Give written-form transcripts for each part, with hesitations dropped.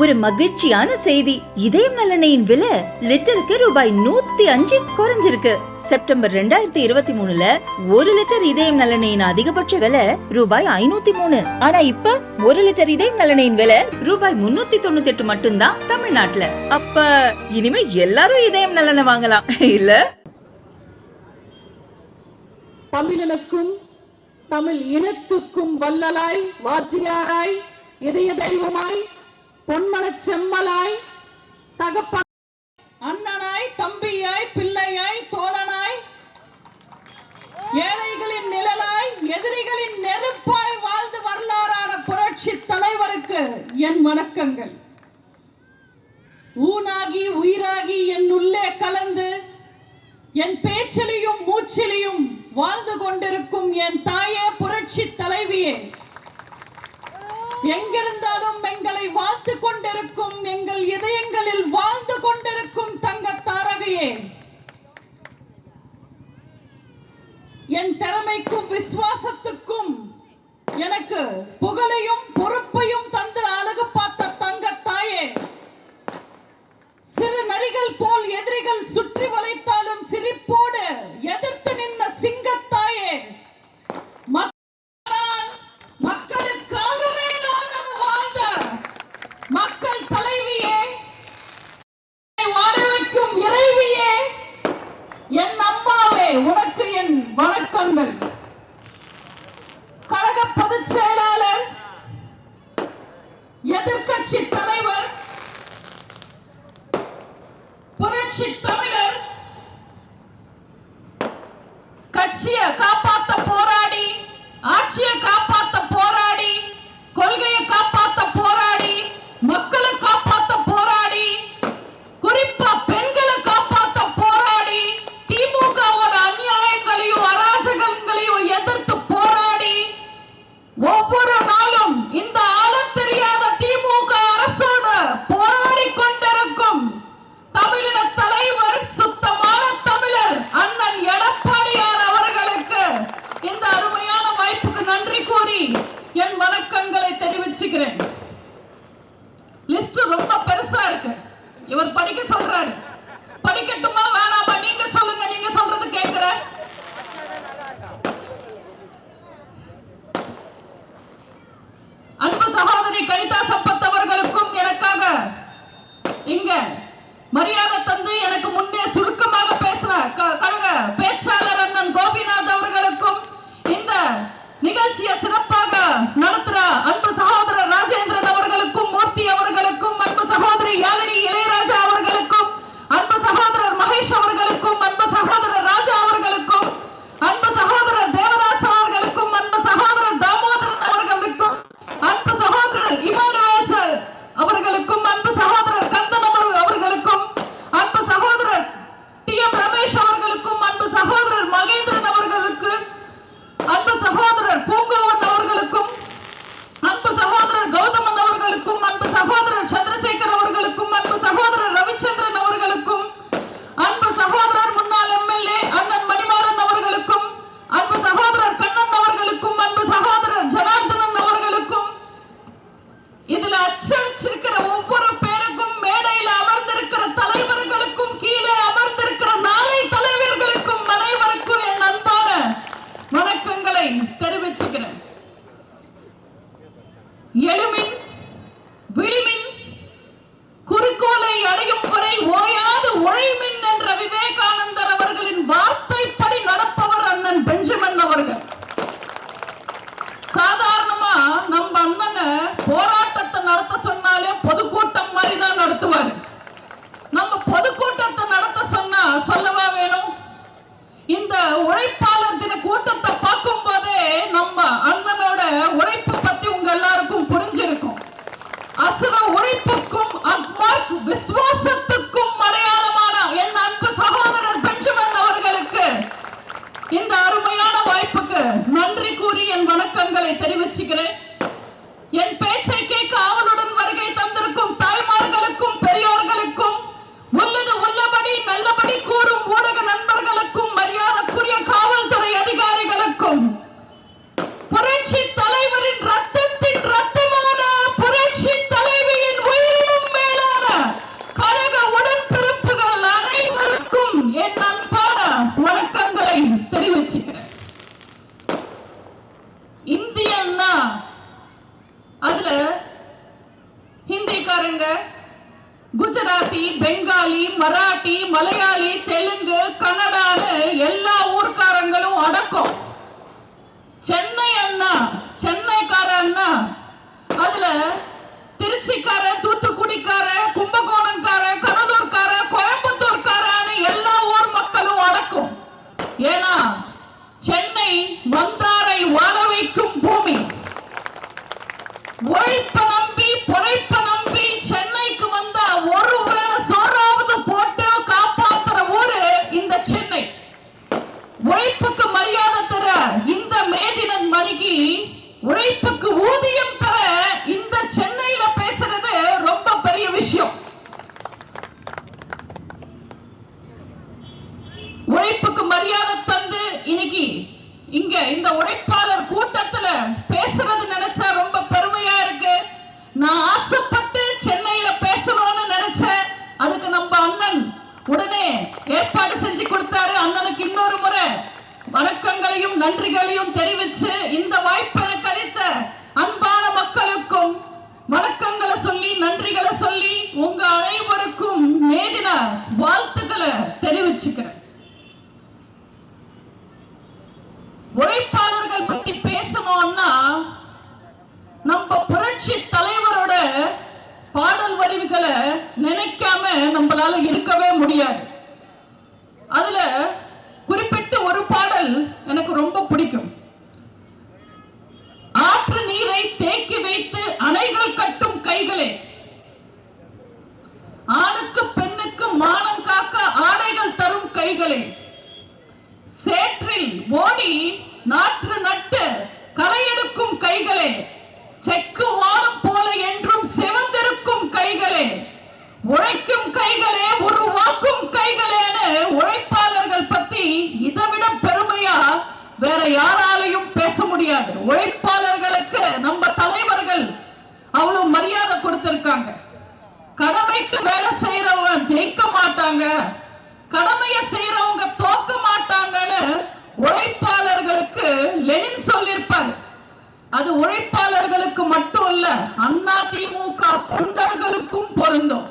ஒரு மகிழ்ச்சியான செய்தி. இதயம் நல்லெண்ணெயின் விலை லிட்டருக்கு ரூபாய் 105 குறைஞ்சிருக்கு. செப்டம்பர் 2023ல 1 லிட்டர் இதயம் நல்லெண்ணெயின் அதிகபட்ச விலை ரூபாய் 503. ஆனா இப்ப 1 லிட்டர் இதயம் நல்லெண்ணெயின் விலை ரூபாய் 398 மட்டும்தான் தமிழ்நாட்டுல. அப்ப இனிமே எல்லாரும் இதயம் நல்லெண்ணெய் வாங்கலாம் இல்ல? தமிழனுக்கும் தமிழ் இனத்துக்கும் வல்லலாய், வாத்தியாராய், இதய தெய்வமாய், பொன்மனச் செம்மலாய், தகப்பன் அண்ணனாய், தம்பியாய், பிள்ளையாய், தோழனாய், ஏழைகளின் நிழலாய், எதிரிகளின் நெருப்பாய் வாழ்ந்து வரலாறான புரட்சி தலைவருக்கு என் வணக்கங்கள். ஊனாகி உயிராகி என் உள்ளே கலந்து என் பேச்சிலையும் மூச்சிலையும் வாழ்ந்து கொண்டிருக்கும் என் தாயே, புரட்சி தலைவியே, எங்கிருந்தாலும் எங்களை வாழ்த்து கொண்டிருக்கும், எங்கள் இதயங்களில் வாழ்ந்து கொண்டிருக்கும் தங்க தாரகையே, என் திறமைக்கும் விசுவாசத்துக்கும் எனக்கு புகழையும் பொறுப்பையும் தந்து அழகு பார்த்த தங்க தாயே, சிறு நரிகள் போல் எதிரிகள் சுற்றி வளைத்தாலும் சிரிப்போடு எதிர்த்து நின்ற சிங்கத்தாயே, மக்களுக்காகவே நான் வாழ்ந்த மக்கள் தலைவியே, வாழ வைக்கும் இறைவியே, என் அம்மாவே, உனக்கு என் வணக்கங்கள். கழக பொதுச் செயலாளர், எதிர்க்கட்சி தலைவர், புரட்சி தமிழர், கட்சியை காப்பாத்த போராடி, ஆட்சியை காப்பாத்த போராடி, கொள்கையை காப்பாத்த போராடி, மக்களை காப்பாத்த போராடி, குறிப்பா பெண்களை காப்பாத்த போராடி, திமுகவோட அநியாயங்களையும் அராஜகங்களையும் எதிர்த்து போராடி, ஒவ்வொரு நாளும் இந்த ஆளத் தெரியாத திமுக அரசோட போராடி கொண்டிருக்கும் தமிழின தலைவர், சுத்தமான தமிழர் அண்ணன் எடப்பாடியார் அவர்களுக்கு இந்த அருமையான வாய்ப்புக்கு நன்றி கூறி என் வணக்கங்களை தெரிவிச்சுக்கிறேன். லிஸ்ட் ரொம்ப பெருசா இருக்கு. இவர் படிக்க சொல்றாரு, படிக்கட்டுமா வேணாமா? நீங்க சொல்லுங்க, நீங்க சொல்றது கேட்கிறேன். அன்பு சகோதரி கனிதா சம்பத் அவர்களுக்கும் எனக்காக இங்க மரியாதை தந்து எனக்கு முன்னே சுருக்கமாக பேசுற கழக பேச்சாளர் அண்ணன் கோபிநாத் அவர்களுக்கும், இந்த நிகழ்ச்சியை சிறப்பாக நடத்துற அன்பு சகோதரர் ராஜேந்திரன் அவர்களுக்கும், மூர்த்தி அவர்களுக்கும், அன்பு சகோதரி யாழினி இளையராஜா அவர்களுக்கும், அன்பு சகோதரர் மகேஷ் அவர்களுக்கும், அன்பு சகோதரர் ராஜா அவர்களுக்கும், அன்பு சகோதரர் தேவதாஸ் அவர்களுக்கும், அன்பு சகோதரர் தாமோதரன் அவர்களுக்கும், அன்பு சகோதரர் இமானுவேல் அவர்களுக்கும், அன்பு சகோதரர் கந்தன் அவர்களுக்கும், அன்பு சகோதரர் டி எம் ரமேஷ் அவர்களுக்கும், அன்பு சகோதரர் மகேந்திரன் அவர்களுக்கு, அன்பு சகோதரர் பூங்கவன் அவர்களுக்கும், அன்பு சகோதரர் கௌதமன் அவர்களுக்கும், அன்பு சகோதரர் சந்திரசேகர் அவர்களுக்கும், அன்பு சகோதரர் ரவிச்சந்திரன் அவர்களுக்கும், அன்பு சகோதரர் முன்னாள் எம்எல்ஏ அண்ணன் மணிமாறன் அவர்களுக்கும், அன்பு சகோதரர் கண்ணன் அவர்களுக்கும், அன்பு சகோதரர் ஜனார்தனன் அவர்களுக்கும், இதுல அச்சடிச்சிருக்கிற ஒவ்வொரு பேருக்கும், மேடையில் அமர்ந்திருக்கிற தலைவர்களுக்கும், கீழே அமர்ந்திருக்கிற நாளை தலைவர்களுக்கும், அனைவருக்கும் என் அன்பான வணக்கங்களை தெரிவிச்சுக்கிறேன். எழுமின் விழிமின் குறிக்கோளை அடையும் வரை ஓயாது உழைமின் என்ற விவேகானந்தர் அவர்களின் வார்த்தைப்படி நடப்பவர் அண்ணன் பெஞ்சமின் அவர்கள். சாதாரணமா நம்ம அண்ணனை போராட்டத்தை நடத்த சொன்னாலே பொதுக்கூட்டம் மாதிரி தான் நடத்துவாரு. நம்ம பொதுக்கூட்டத்தை நடத்த சொன்னா சொல்லவா வேணும்? இந்த உழைப்பாளர் தின கூட்டத்தை பார்க்கும் போதே நம்ம அண்ணனோட உழைப்பு பத்தி உங்க எல்லாருக்கும் புரிஞ்சிருக்கும். அசுர உழைப்புக்கும் அக்மார்க் விசுவாசத்துக்கும் அடையாளமான என் அன்பு சகோதரர் பெஞ்சமின் அவர்களுக்கு இந்த அருமையான வாய்ப்புக்கு நன்றி கூறி என் வணக்கங்களை தெரிவிச்சுக்கிறேன். என் பேச்சை கேட்க ஆவலுடன் வருகை தந்திருக்கும் தாய்மார்களுக்கும், பெரியோர்களுக்கும், உள்ளது உள்ளபடி நல்லபடி கூறும் ஊடக நண்பர்களுக்கும், மரியாதைக்குரிய காவல்துறை அதிகாரிகளுக்கும், புரட்சி தலைவரின் ரத்தத்தின் ரத்தமான புரட்சி தலைவியின் உயிரின ஹிந்திக்காரங்க, குஜராத்தி, பெங்காலி, மராட்டி, மலையாளி, தெலுங்கு, கன்னடான்னு எல்லா ஊர்க்காரங்களும் அடக்கம். சென்னை அண்ணா, சென்னைக்கார அண்ணா, அதுல திருச்சிக்கார, தூத்துக்குடிக்கார, கும்பகோணம்கார, கடலூர்கார, கோயம்புத்தூர்காரன்னு எல்லா ஊர் மக்களும் அடக்கும். ஏன்னா சென்னை வந்தாரை வாழ வைக்கும் பூமி. உழைப்ப நம்பி பொழைப்ப நம்பி சென்னைக்கு வந்தா ஒரு வேளை சோறாவது போட்டு காப்பாத்துற ஊரு இந்த சென்னை. உழைப்புக்கு மரியாதை தர இந்த மேதினன் மணிக்கு உழைப்புக்கு ஊதியம் தர இந்த சென்னையில பேசுறது ரொம்ப பெரிய விஷயம். உழைப்புக்கு மரியாதை தந்து இன்னைக்கு இங்க இந்த உழைப்பாளர் கூட்டத்துல பேசுறது நினைச்சா ரொம்ப பெருமையா இருக்கு. நான் ஆசைப்பட்டு சென்னையில பேசணும்னு நினைச்சேன். அதுக்கு நம்ம அண்ணன் உடனே ஏற்பாடு செஞ்சு கொடுத்தாரு. அண்ணனுக்கு இன்னொரு முறை வணக்கங்களையும் நன்றிகளையும் தெரிவிச்சு இந்த வாய்ப்பு எனக்கு அளித்த அன்பான மக்களுக்கும் வணக்கங்களை சொல்லி நன்றிகளை சொல்லி உங்க அனைவருக்கும் மேதின வாழ்த்துக்களை தெரிவிச்சுக்கிறேன். உழைப்பாளர்கள் பத்தி பேசணும்னா நம்ம புரட்சி தலைவரோட பாடல் வடிவுகளை நினைக்காம நம்மளால இருக்கவே முடியாது. அதுல குறிப்பிட்ட ஒரு பாடல் எனக்கு ரொம்ப பிடிக்கும். ஆற்று நீரை தேக்கி வைத்து அணைகள் கட்டும் கைகளே, ஆணுக்கு பெண்ணுக்கு மானம் காக்க ஆடைகள் தரும் கைகளே, சேற்றில் ஓடி நாற்று நட்டு கரையெடுக்கும் கைகளே, செக்கு வானம் போல என்றும் சிவந்திருக்கும் கைகளே, உழைக்கும் கைகளே, உருவாக்கும் கைகளேன்னு உழைப்பாளர்கள் பத்தி இதைவிட பெருமையா வேற யாராலையும் பேச முடியாது. உழைப்பாளர்களுக்கு நம்ம தலைவர்கள் அவ்வளவு மரியாதை கொடுத்திருக்காங்க. கடமைக்கு வேலை செய்யறவங்க ஜெயிக்க மாட்டாங்க, கடமையை செய்யறவங்க தோக்க மாட்டாங்கன்னு உழைப்பாளர்களுக்கு லெனின் சொல்லியிருப்பாரு. அது உழைப்பாளர்களுக்கு மட்டும் இல்ல, அண்ணா திமுக தொண்டர்களுக்கும் பொருந்தும்.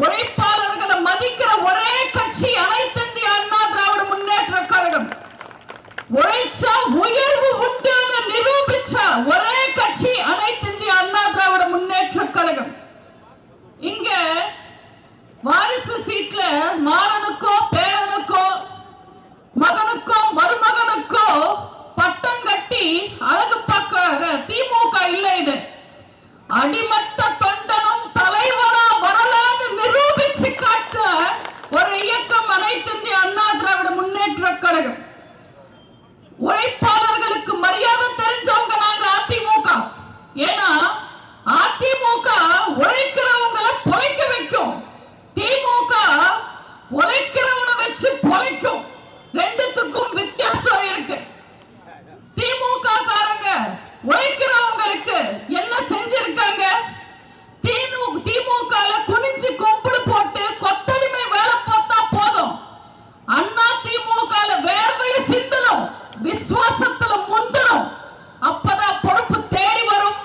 உழைப்பாளர்களை மதிக்கிற ஒரே கட்சி அனைத்து இந்திய அண்ணா திராவிட முன்னேற்ற கழகம். உழைச்சா உயர்வு உண்டுன்னு நிரூபிச்ச ஒரே கட்சி அனைத்து இந்திய அண்ணா திராவிட முன்னேற்ற கழகம். இங்க வாரிசு சீட்ல மாறனுக்கோ பேரனுக்கோ மகனுக்கோ மருமகனுக்கோ பட்டம் கட்டி அழகு பார்க்க திமுக இல்ல. இது அடிமட்ட தொண்டனும் தலைவரா வரலான்னு நிரூபிச்சு காட்ட ஒரு இயக்கம் அனைத்து இந்திய அண்ணா திராவிட முன்னேற்ற கழகம். உழைப்பாளர்களுக்கு மரியாதை தெரிஞ்சவங்க நாங்க அதிமுக. ஏன்னா அதிமுக உழைக்கிறவங்களை பொழைக்க வைக்கும், திமுக உழைக்கிறவனை வச்சு பொழைக்கும். ரெண்டுத்துக்கும் வித்தியாசம் இருக்கு. திமுக காரங்க உழைக்கிறவங்களுக்கு என்ன செஞ்சிருக்காங்க? திமுக குனிஞ்சு கும்பிடு போட்டு கொத்தடிமை வேலை பார்த்தா போதும். அண்ணா திமுக வேர்வையை சிந்தணும், விசுவாசத்துல முந்தணும். அப்பதான் பொறுப்பு தேடி வரும்,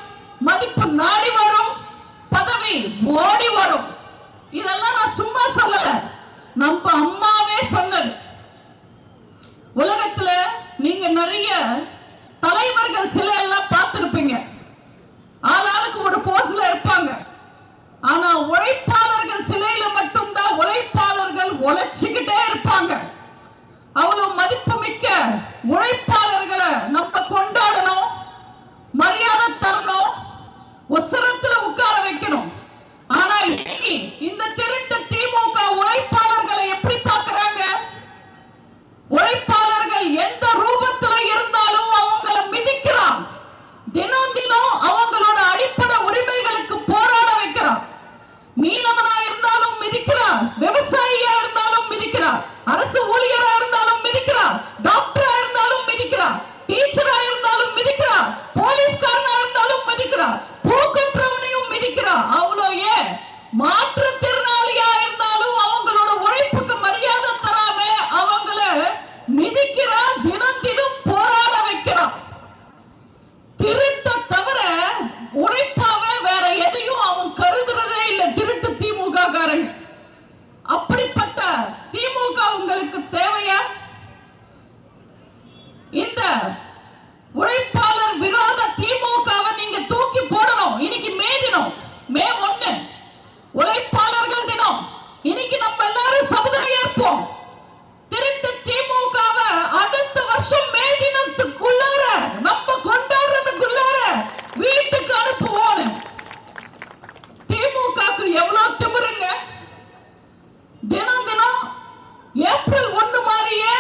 மதிப்பு நாடி வரும், பதவி ஓடி வரும். இதெல்லாம் நான் சும்மா சொல்லல, நம்ம அம்மாவே சொன்னது. உலகத்துல நீங்க நிறைய தலைவர்கள் சில எல்லாம் பார்த்திருப்பீங்க, ஆளாளுக்கு ஒரு போஸ்ல இருப்பாங்க. ஆனா உழைப்பாளர்கள் சிலையில மட்டும்தான் உழைப்பாளர்கள் உழைச்சுக்கிட்டே இருப்பாங்க. அவ்வளவு மதிப்பு மிக்க உழைப்பாளர்களை நம்ம கொண்டாடணும், மரியாதை தரணும், உசரத்துல உட்கார வைக்கணும். ஆனா இந்த திருட்டு திமுக உழைப்பாளர்களை எப்படி பார்க்கறாங்க? உழைப்பாளர்கள் எந்த ரூபத்துல இருந்தாலும் அவங்களை மிதிக்கிறான். தினம் தினம் அவங்களோட அடிப்படை உரிமைகளுக்கு போராட வைக்கிறான். மீனவனா இருந்தாலும் மிதிக்கிறார், விவசாயியா இருந்தாலும் மிதிக்கிறார், அரசு ஊழியரா இருந்தாலும் மிதிக்கிறார், டாக்டரா இருந்தாலும் மிதிக்கிறார், டீச்சரா இருந்தாலும் மிதிக்கிறார், போலீஸ்காரனா இருந்தாலும் மிதிக்கிறார், பூக்கற்றவனையும் மிதிக்கிறார். அவ்வளோ ஏன் மாற்றுத்திறனாளியா இருந்தாலும் அவங்களோட உழைப்புக்கு மரியாதை தராம அவங்கள மிதிக்கிறார், தினம் தினம் போராட வைக்கிறார். திருட்ட தவிர உழைப்பாவே வேற எதையும் அவங்க மே 1 உழைப்பாளர்கள் தினம். இன்னைக்கு நம்ம எல்லாரும் சபதம் ஏற்போம். திருட்டு திமுகவை அடுத்த வருஷம் மே தினத்துக்குள்ளார நம்ம கொண்டாடுறதுக்குள்ளார வீட்டுக்கு அனுப்புவோம். திமுகக்கு எவ்வளவு திமிருங்க. தினம் தினம் ஏப்ரல் 1 மாதிரியே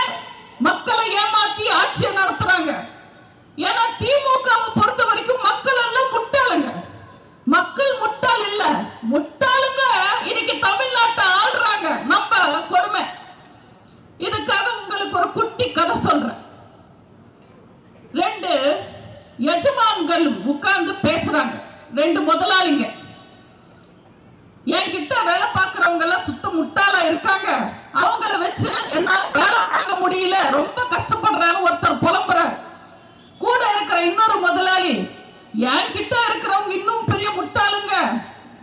மக்களை ஏமாத்தி ஆட்சியை நடத்துறாங்க. ஏன்னா திமுகவை பொறுத்த வரைக்கும் மக்கள் எல்லாம் முட்டாளுங்க. மக்கள் முட்டாள் இல்ல, முட்டாளுங்க இன்னைக்கு தமிழ்நாட்டை ஆள்றாங்க. நம்ம கொடுமை. இதுக்காக உங்களுக்கு ஒரு குட்டி கதை சொல்றேன். 2 எஜமான்கள் உட்கார்ந்து பேசுறாங்க. 2 முதலாளிங்க. என்கிட்ட வேலை பார்க்கறவங்க எல்லாம் சுத்த முட்டாளா இருக்காங்க. அவங்கள வச்சு என்னால வேலை பார்க்க முடியல, ரொம்ப கஷ்டப்படுறான்னு ஒருத்தர் புலம்புறாரு. கூட இருக்கிற இன்னொரு முதலாளி, என்கிட்ட இருக்கிறவங்க இன்னும் பெரிய முட்டாளுங்க,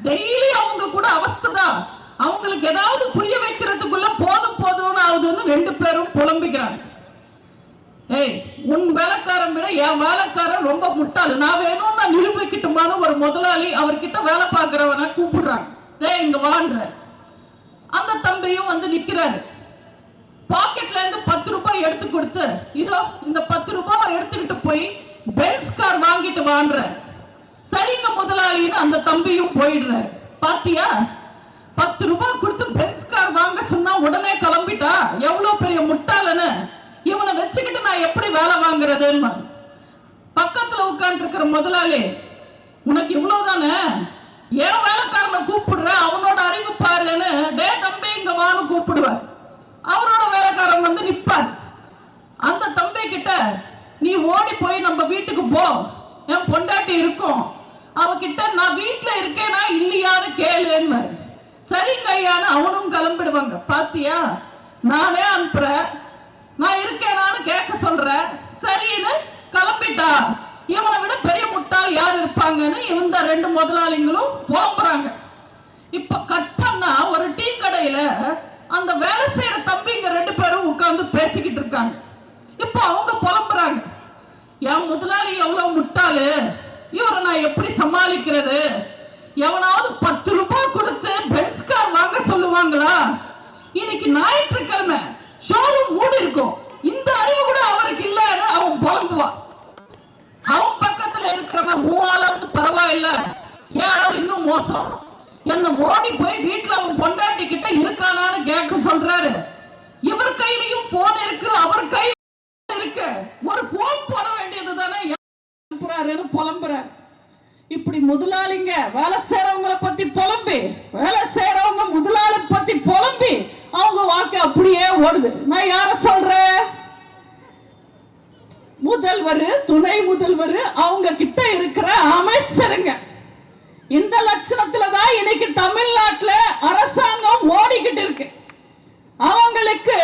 டெய்லி அவங்க கூட அவஸ்தைதான், அவங்களுக்கு ஏதாவது புரிய வைக்கிறதுக்குள்ள போதும் போதும்னு ஆகுதுன்னு 2 பேரும் புலம்பிக்கிறாங்க. ஏய், உன் வேலைக்காரன் விட என் வேலைக்காரன் ரொம்ப முட்டாள், நான் வேணும் நான் நிரூபிக்கட்டுமான்னு ஒரு முதலாளி அவர்கிட்ட வேலை பார்க்கிறவனை கூப்பிடுறாங்க. ஏய், இங்க வான்ற. அந்த தம்பியும் வந்து நிக்கிறாரு. பாக்கெட்ல இருந்து 10 ரூபாய் எடுத்து கொடுத்து, இதோ இந்த 10 ரூபாய் எடுத்துக்கிட்டு போய் பென்ஸ் கார் வாங்கிட்டு வான்ற. சரிங்க முதலாளின்னு அந்த தம்பியும் போயிடுறாரு. பாத்தியா, 10 ரூபாய் கொடுத்து பென்ஸ் கார் வாங்க சொன்னா உடனே கிளம்பிட்டா, எவ்வளவு பெரிய முட்டாளன்னு. இவனை வச்சுக்கிட்டு நான் எப்படி வேலை வாங்குறதுன்னு பக்கத்துல உட்கார்ந்து இருக்கிற முதலாளி, உனக்கு இவ்வளவுதானே, ஏன் வேலைக்காரனை கூப்பிடுற, அவனோட அறிவு பாருன்னு டே தம்பி இங்க வான்னு கூப்பிடுவார். அவரோட வேலைக்காரன் வந்து நிப்பார். அந்த தம்பி கிட்ட, நீ ஓடி போய் நம்ம வீட்டுக்கு போ, என் பொண்டாட்டி இருக்கும், அவகிட்ட நான் வீட்டுல இருக்கேனா இல்லையான்னு கேளுன்னு. சரிங்க ஐயான்னு அவனும் கிளம்பிடுவாங்க. பாத்தியா, நானே அனுப்புறேன், நான் இருக்கேனான்னு கேட்க சொல்றேன், சரின்னு கிளம்பிட்டா. இவனை விட பெரிய முட்டாள் யார் இருப்பாங்கன்னு இந்த 2 முதலாளிங்களும் புலம்புறாங்க. இப்ப கட் பண்ணா ஒரு டீ கடையில அந்த வேலை செய்யற தம்பிங்க 2 பேரும் உட்கார்ந்து பேசிக்கிட்டு இருக்காங்க. இப்ப அவங்க புலம்புறாங்க, என் முதலாளி எவ்வளவு முட்டாளு, இவரை நான் எப்படி சமாளிக்கிறது, எவனாவது 10 ரூபாய் கொடுத்து பென்ஸ் கார் வாங்க சொல்லுவாங்களா, இன்னைக்கு ஞாயிற்றுக்கிழமை ஷோரூம் மூடி இருக்கும், இந்த அறிவு கூட அவருக்கு இல்லன்னு அவன் புலம்புவான். அவன் பக்கத்துல இருக்கிறவன், மூணாவது பரவாயில்ல, ஏன் இன்னும் மோசம், என்ன ஓடி போய் வீட்டுல அவன் பொண்டாட்டி கிட்ட இருக்கானான்னு கேட்க சொல்றாரு. இவர் கையிலையும் போன் இருக்கு, அவர் கையில இருக்கு, ஒரு போன் போட வேண்டியது தானே புலம்புறாரு. இப்படி முதலாளிங்க வேலை செய்யறவங்களை பத்தி புலம்பி, வேலை செய்யறவங்க முதலாளி பத்தி புலம்பி அவங்க வாழ்க்கை அப்படியே ஓடுது. நான் யார சொல்றேன், முதல்வர், துணை முதல்வர், அவங்க கிட்ட இருக்கிற அமைச்சருங்க. இந்த லட்சணத்துல தான் இன்னைக்கு தமிழ்நாட்டுல அரசாங்கம் ஓடிக்கிட்டு இருக்கு. அவங்களுக்கு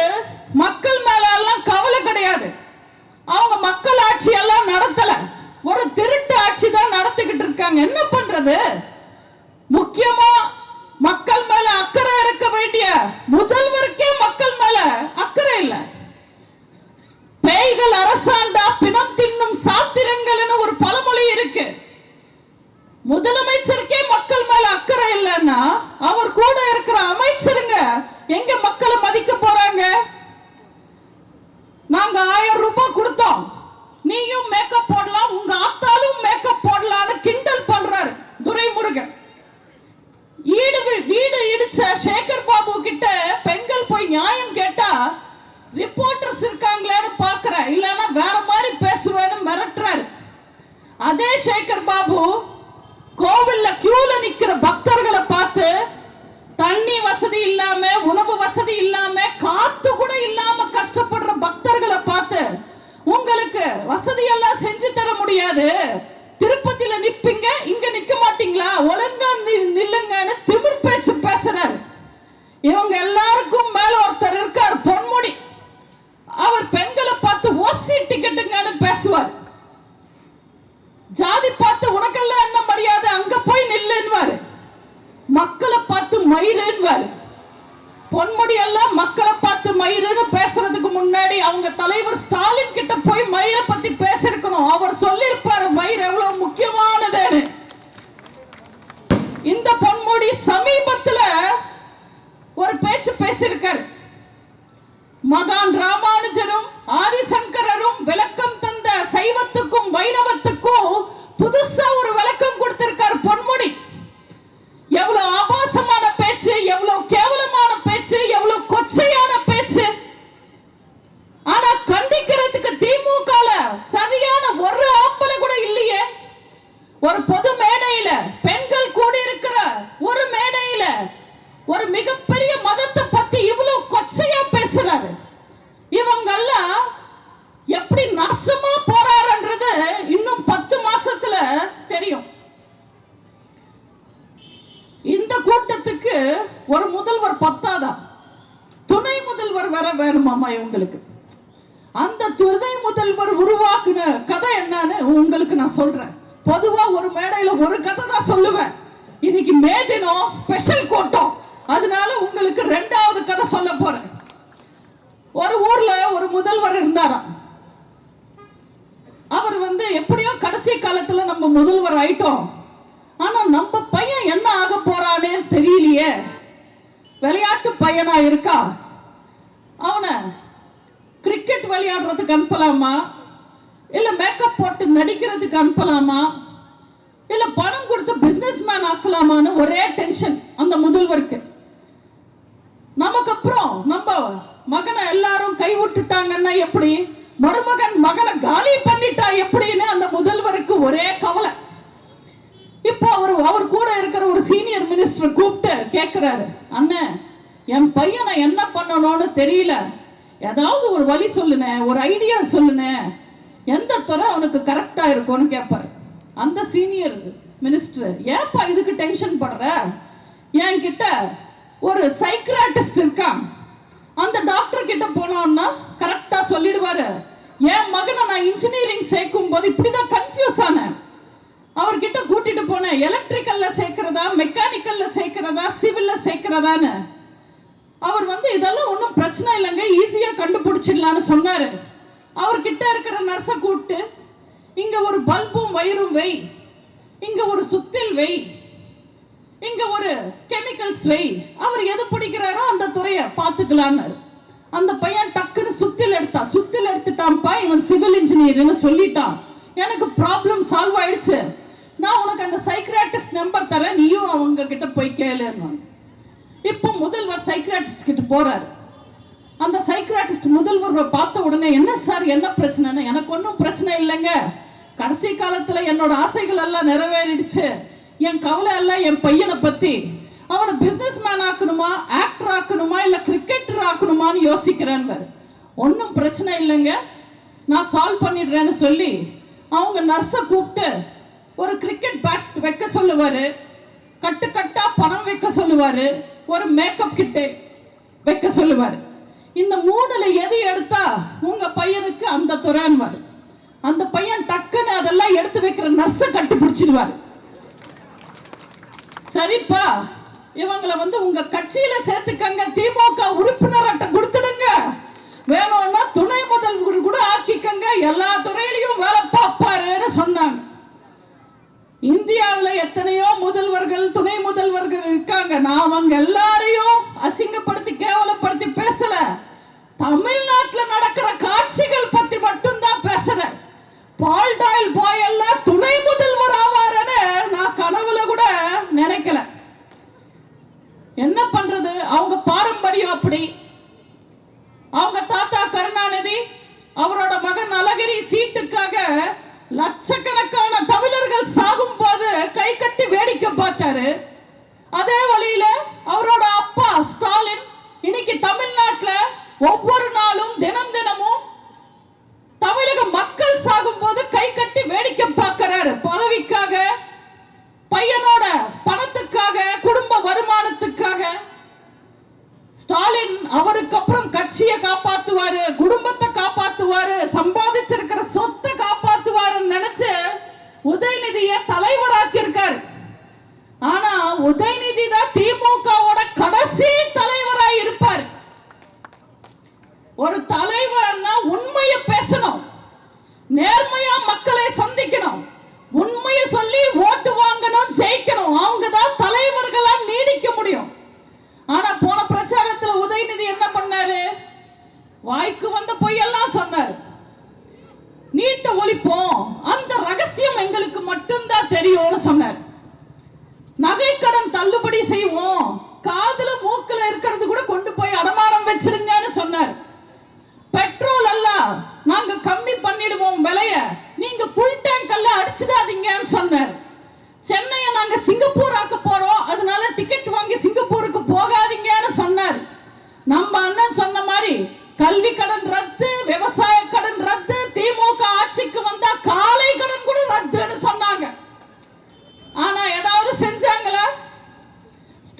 மக்கள் மேல எல்லாம் கவலை கிடையாது. அவங்க மக்கள் ஆட்சி எல்லாம் நடத்தல, ஒரு திருட்டு ஆட்சி தான் நடத்திக்கிட்டு இருக்காங்க. என்ன பண்றது, முக்கியமா மக்கள் மேல அக்கறை இருக்க வேண்டிய முதல்வருக்கே மக்கள் மேல அக்கறை இல்ல. பேய்கள் அரசாண்டா பிணம் தின்னும் சாத்திரங்கள்னு ஒரு பழமொழி இருக்கு. முதலமைச்சருக்கே மக்கள் மேல அக்கறை இல்லைன்னா அவர் கூட இருக்கிற அமைச்சருங்க எங்க மக்களை மதிக்க போறாங்க? நாங்க 1000 ரூபாய் கொடுத்தோம், நீயும் மேக்கப் போடலாம், உங்க ஆத்தாலும் மேக்கப் போடலாம்னு கிண்டல் பண்றாரு துரைமுருகன். வீடு இடிச்ச சேகர் பாபு கிட்ட பெண்கள் போய் நியாயம் கேட்டா ரிப்போர்ட்டர்ஸ் இருக்காங்களேன்னு பாக்குற, இல்லன்னா வேற மாதிரி பேசுவேன்னு மிரட்டுறாரு. அதே சேகர் பாபு கோவில்ல கியூல நிக்கிற பக்தர்களை பார்த்து, தண்ணி வசதி இல்லாம, உணவு வசதி இல்லாம, காத்து கூட இல்லாம கஷ்டப்படுற பக்தர்களை பார்த்து, உங்களுக்கு வசதி எல்லாம் செஞ்சு தர முடியாது, திருப்பதியில நிப்பீங்க, இங்க நிக்க மாட்டீங்களா, ஒழுங்கா நில்லுங்கன்னு திமிர் பேச்சு பேசுறாரு. இவங்க எல்லாருக்கும் மேல ஒருத்தர் இருக்கார், பொன்முடி. அவர் பெண்களை பார்த்து ஓசி டிக்கெட்டுங்கன்னு பேசுவார். ஜாதி பார்த்து உனக்கெல்லாம் என்ன மரியாதை, அங்க போய் நில்லுன்னுவாரு. மக்களை பார்த்து மயிருன்னுவாரு. பொன்முடி எல்லாம் மக்களை பார்த்து மயிருன்னு பேசுறதுக்கு முன்னாடி அவங்க தலைவர் ஸ்டாலின் கிட்ட போய் மயிரை பத்தி பேசிருக்கணும். அவர் சொல்லியிருப்பாரு மயிர் எவ்வளவு முக்கியமானதுன்னு. இந்த பொன்முடி சமீபத்துல ஒரு பேச்சு பேசியிருக்கார். மகான் ராமானுஜரும் ஆதிசங்கரரும் விளக்கம் தந்த சைவத்துக்கும் வைணவத்துக்கும் புதுசா ஒரு விளக்கம் கொடுத்திருக்கார் பொன்முடி. எவ்வளவு ஆபாசமான பேச்சு, எவ்வளவு கேவலமான பேச்சு, எவ்வளவு கொச்சையான பேச்சு. ஆனா கண்டிக்கிறதுக்கு திமுக சரியான ஒரு ஆம்பளை கூட இல்லையே. ஒரு பொது மேடையில பெண்கள் கூடி இருக்கிற ஒரு மேடையில ஒரு மிகப்பெரிய மதத்தை பத்தி இவ்வளவு கொச்சையா பேசுறாரு. இவங்கெல்லாம் எப்படி நாசமா போறாருன்றது இன்னும் 10 மாசத்துல தெரியும். இந்த கூட்டத்துக்கு ஒரு முதல்வர் பத்தாதா, துணை முதல்வர் வர வேணுமாமா இவங்களுக்கு. அந்த துணை முதல்வர் உருவாக்குன கதை என்னன்னு உங்களுக்கு நான் சொல்றேன். பொதுவா ஒரு மேடையில ஒரு கதை தான் சொல்லுவேன். இன்னைக்கு மே தினம் ஸ்பெஷல் கூட்டம், அதனால உங்களுக்கு 2வது கதை சொல்ல போறேன். ஒரு ஊர்ல ஒரு முதல்வர் இருந்தாராம். அவர் எப்படியோ கடைசி காலத்துல நம்ம முதல்வர் ஆயிட்டோம், ஆனா நம்ம பையன் என்ன ஆக போறானே தெரியலையே. விளையாட்டு பையனா இருக்கா, அவனை கிரிக்கெட் விளையாடுறதுக்கு அனுப்பலாமா, இல்ல மேக்கப் போட்டு நடிக்கிறதுக்கு அனுப்பலாமா, இல்ல பணம் கொடுத்து பிசினஸ் மேன் ஆக்கலாமான்னு ஒரே டென்ஷன் அந்த முதல்வருக்கு. நமக்கு அப்புறம் நம்ம மகனை எல்லாரும் கை விட்டுட்டாங்கன்னா எப்படி, மருமகன் மகனை காலி பண்ணிட்டா எப்படின்னு அந்த முதல்வருக்கு ஒரே கவலை. இப்போ அவர் கூட இருக்கிற ஒரு சீனியர் மினிஸ்டர் கூப்பிட்டு கேட்கிறாரு, அண்ணன் என் பையனை என்ன பண்ணணும்னு தெரியல, ஏதாவது ஒரு வழி சொல்லுனே, ஒரு ஐடியா சொல்லுனே, எந்த துறை அவனுக்கு கரெக்டா இருக்கும்னு கேட்பாரு. அந்த சீனியர் மினிஸ்டர், ஏப்பா இதுக்கு டென்ஷன் படுற, என்கிட்ட ஒரு சைக்கிராட்டிஸ்ட் இருக்கான், அந்த டாக்டர் கிட்ட போனோம்னா கரெக்டா சொல்லிடுவாரு. என் மகனை நான் இன்ஜினியரிங் சேர்க்கும் போது இப்படிதான் கன்ஃபியூஸ் ஆனேன். அவர்கிட்ட கூட்டிட்டு போனேன், எலக்ட்ரிக்கல்ல சேர்க்கிறதா, மெக்கானிக்கல்ல சேர்க்கிறதா, சிவில்ல சேர்க்கிறதான்னு. அவர் இதெல்லாம் ஒன்றும் பிரச்சனை இல்லைங்க, ஈஸியா கண்டுபிடிச்சிடலான்னு சொன்னாரு. அவர்கிட்ட இருக்கிற நர்ஸை கூப்பிட்டு, இங்க ஒரு பல்பும் வயிறும் வை, இங்க ஒரு சுத்தில் வை, இங்க ஒரு கெமிக்கல்ஸ் வை, அவர் எது பிடிக்கிறாரோ அந்த துறையை பார்த்துக்கலான்னு. அந்த பையன் டக்குன்னு சுத்தில் எடுத்துட்டான்ப்பா, இவன் சிவில் இன்ஜினியர்னு சொல்லிட்டான். எனக்கு ப்ராப்ளம் சால்வ் ஆயிடுச்சு, நான் உனக்கு அந்த சைக்கிராட்டிஸ்ட் நம்பர் தரேன், நீயும் அவங்க கிட்ட போய் கேளுன்னு. இப்போ முதல்வர் சைக்கிராட்டிஸ்ட் கிட்ட போறாரு. அந்த சைக்கிராட்டிஸ்ட் முதல்வரை பார்த்த உடனே, என்ன சார் என்ன பிரச்சனைன்னு, எனக்கு ஒன்றும் பிரச்சனை இல்லைங்க, கடைசி காலத்துல என்னோட ஆசைகள் எல்லாம் நிறைவேறிடுச்சு, என் கவலை எல்லாம் என் பையனை பத்தி, அவனை பிசினஸ் மேன் ஆக்கணுமா, ஆக்டர் ஆக்கணுமா, இல்ல கிரிக்கெட்டர் ஆக்கணுமான்னு யோசிக்கிறேன்னு. ஒன்றும் பிரச்சனை இல்லைங்க, நான் சால்வ் பண்ணிடுறேன்னு சொல்லி அவங்க நர்ஸை கூப்பிட்டு ஒரு கிரிக்கெட் பேட் வைக்க சொல்லுவாரு, கட்டு கட்டா பணம் வைக்க சொல்லுவாரு, ஒரு மேக்கப் கிட்டே வைக்க சொல்லுவாரு. இந்த 3ல எது எடுத்தா உங்க பையனுக்கு அந்த துறைன்னு. அந்த பையன் டக்குன்னு அதெல்லாம் எடுத்து வைக்கிற நர்ஸை கட்டுப்பிடிச்சிடுவாரு. சரிப்பா, இவங்களை உங்க கட்சியில சேர்த்துக்கங்க, திமுக உறுப்பினர் அட்டை கொடுத்துடுங்க, வேணும்னா துணை முதல்வர் கூட ஆக்கிக்கங்க, எல்லா துறையிலையும் வேலை பார்ப்பாருன்னு சொன்னாங்க. இந்தியாவில் எத்தனையோ முதல்வர்கள் துணை முதல்வர்கள் இருக்காங்க, நான் அவங்க எல்லாரையும் அசிங்கப்படுத்தி கேவலப்படுத்தி பேசல, தமிழ்நாட்டில் நடக்கிற காட்சிகள் பத்தி மட்டும்தான் பேசுறேன். பால்டாயில் பாய் எல்லாம் துணை முதல்வர் ஆவாருன்னு நான் கனவுல கூட நினைக்கல. என்ன பண்றது, அவங்க பாரம்பரியம் அப்படி. அவங்க தாத்தா கருணாநிதி அவரோட மகன் அழகிரி சீட்டுக்காக லட்சக்கணக்கான தமிழர்கள் சாகும் போது கை கட்டி வேடிக்கை பார்த்தாரு. அதே வழியில அவரோட அப்பா ஸ்டாலின் இன்னைக்கு தமிழ்நாட்டில் ஒவ்வொரு நாளும் தினமும் தமிழக மக்கள் சாகும் போது கை கட்டி வேடிக்கை பார்க்கிறாரு. பதவிக்காக, பையனோட பணத்துக்காக, குடும்ப வருமானத்துக்காக. ஸ்டாலின் அவருக்கு அப்புறம் கட்சியை காப்பாத்துவாரு, குடும்பத்தை காப்பாத்துவாரு, சம்பாதிச்சிருக்கிற சொத்தை காப்பாத்துவாருன்னு நினைச்சு உதயநிதியை தலைவராக்கி இருக்காரு. ஆனா உதயநிதி தான் திமுகவோட கடைசி தலைவராய் இருப்பார். ஒரு தலைவர்னா உண்மையை பேசணும், நேர்மையா மக்களை சந்திக்கணும், உண்மையை சொல்லி ஓட்டு வாங்கணும், ஜெயிக்கணும், அவங்க தான் தலைவர்.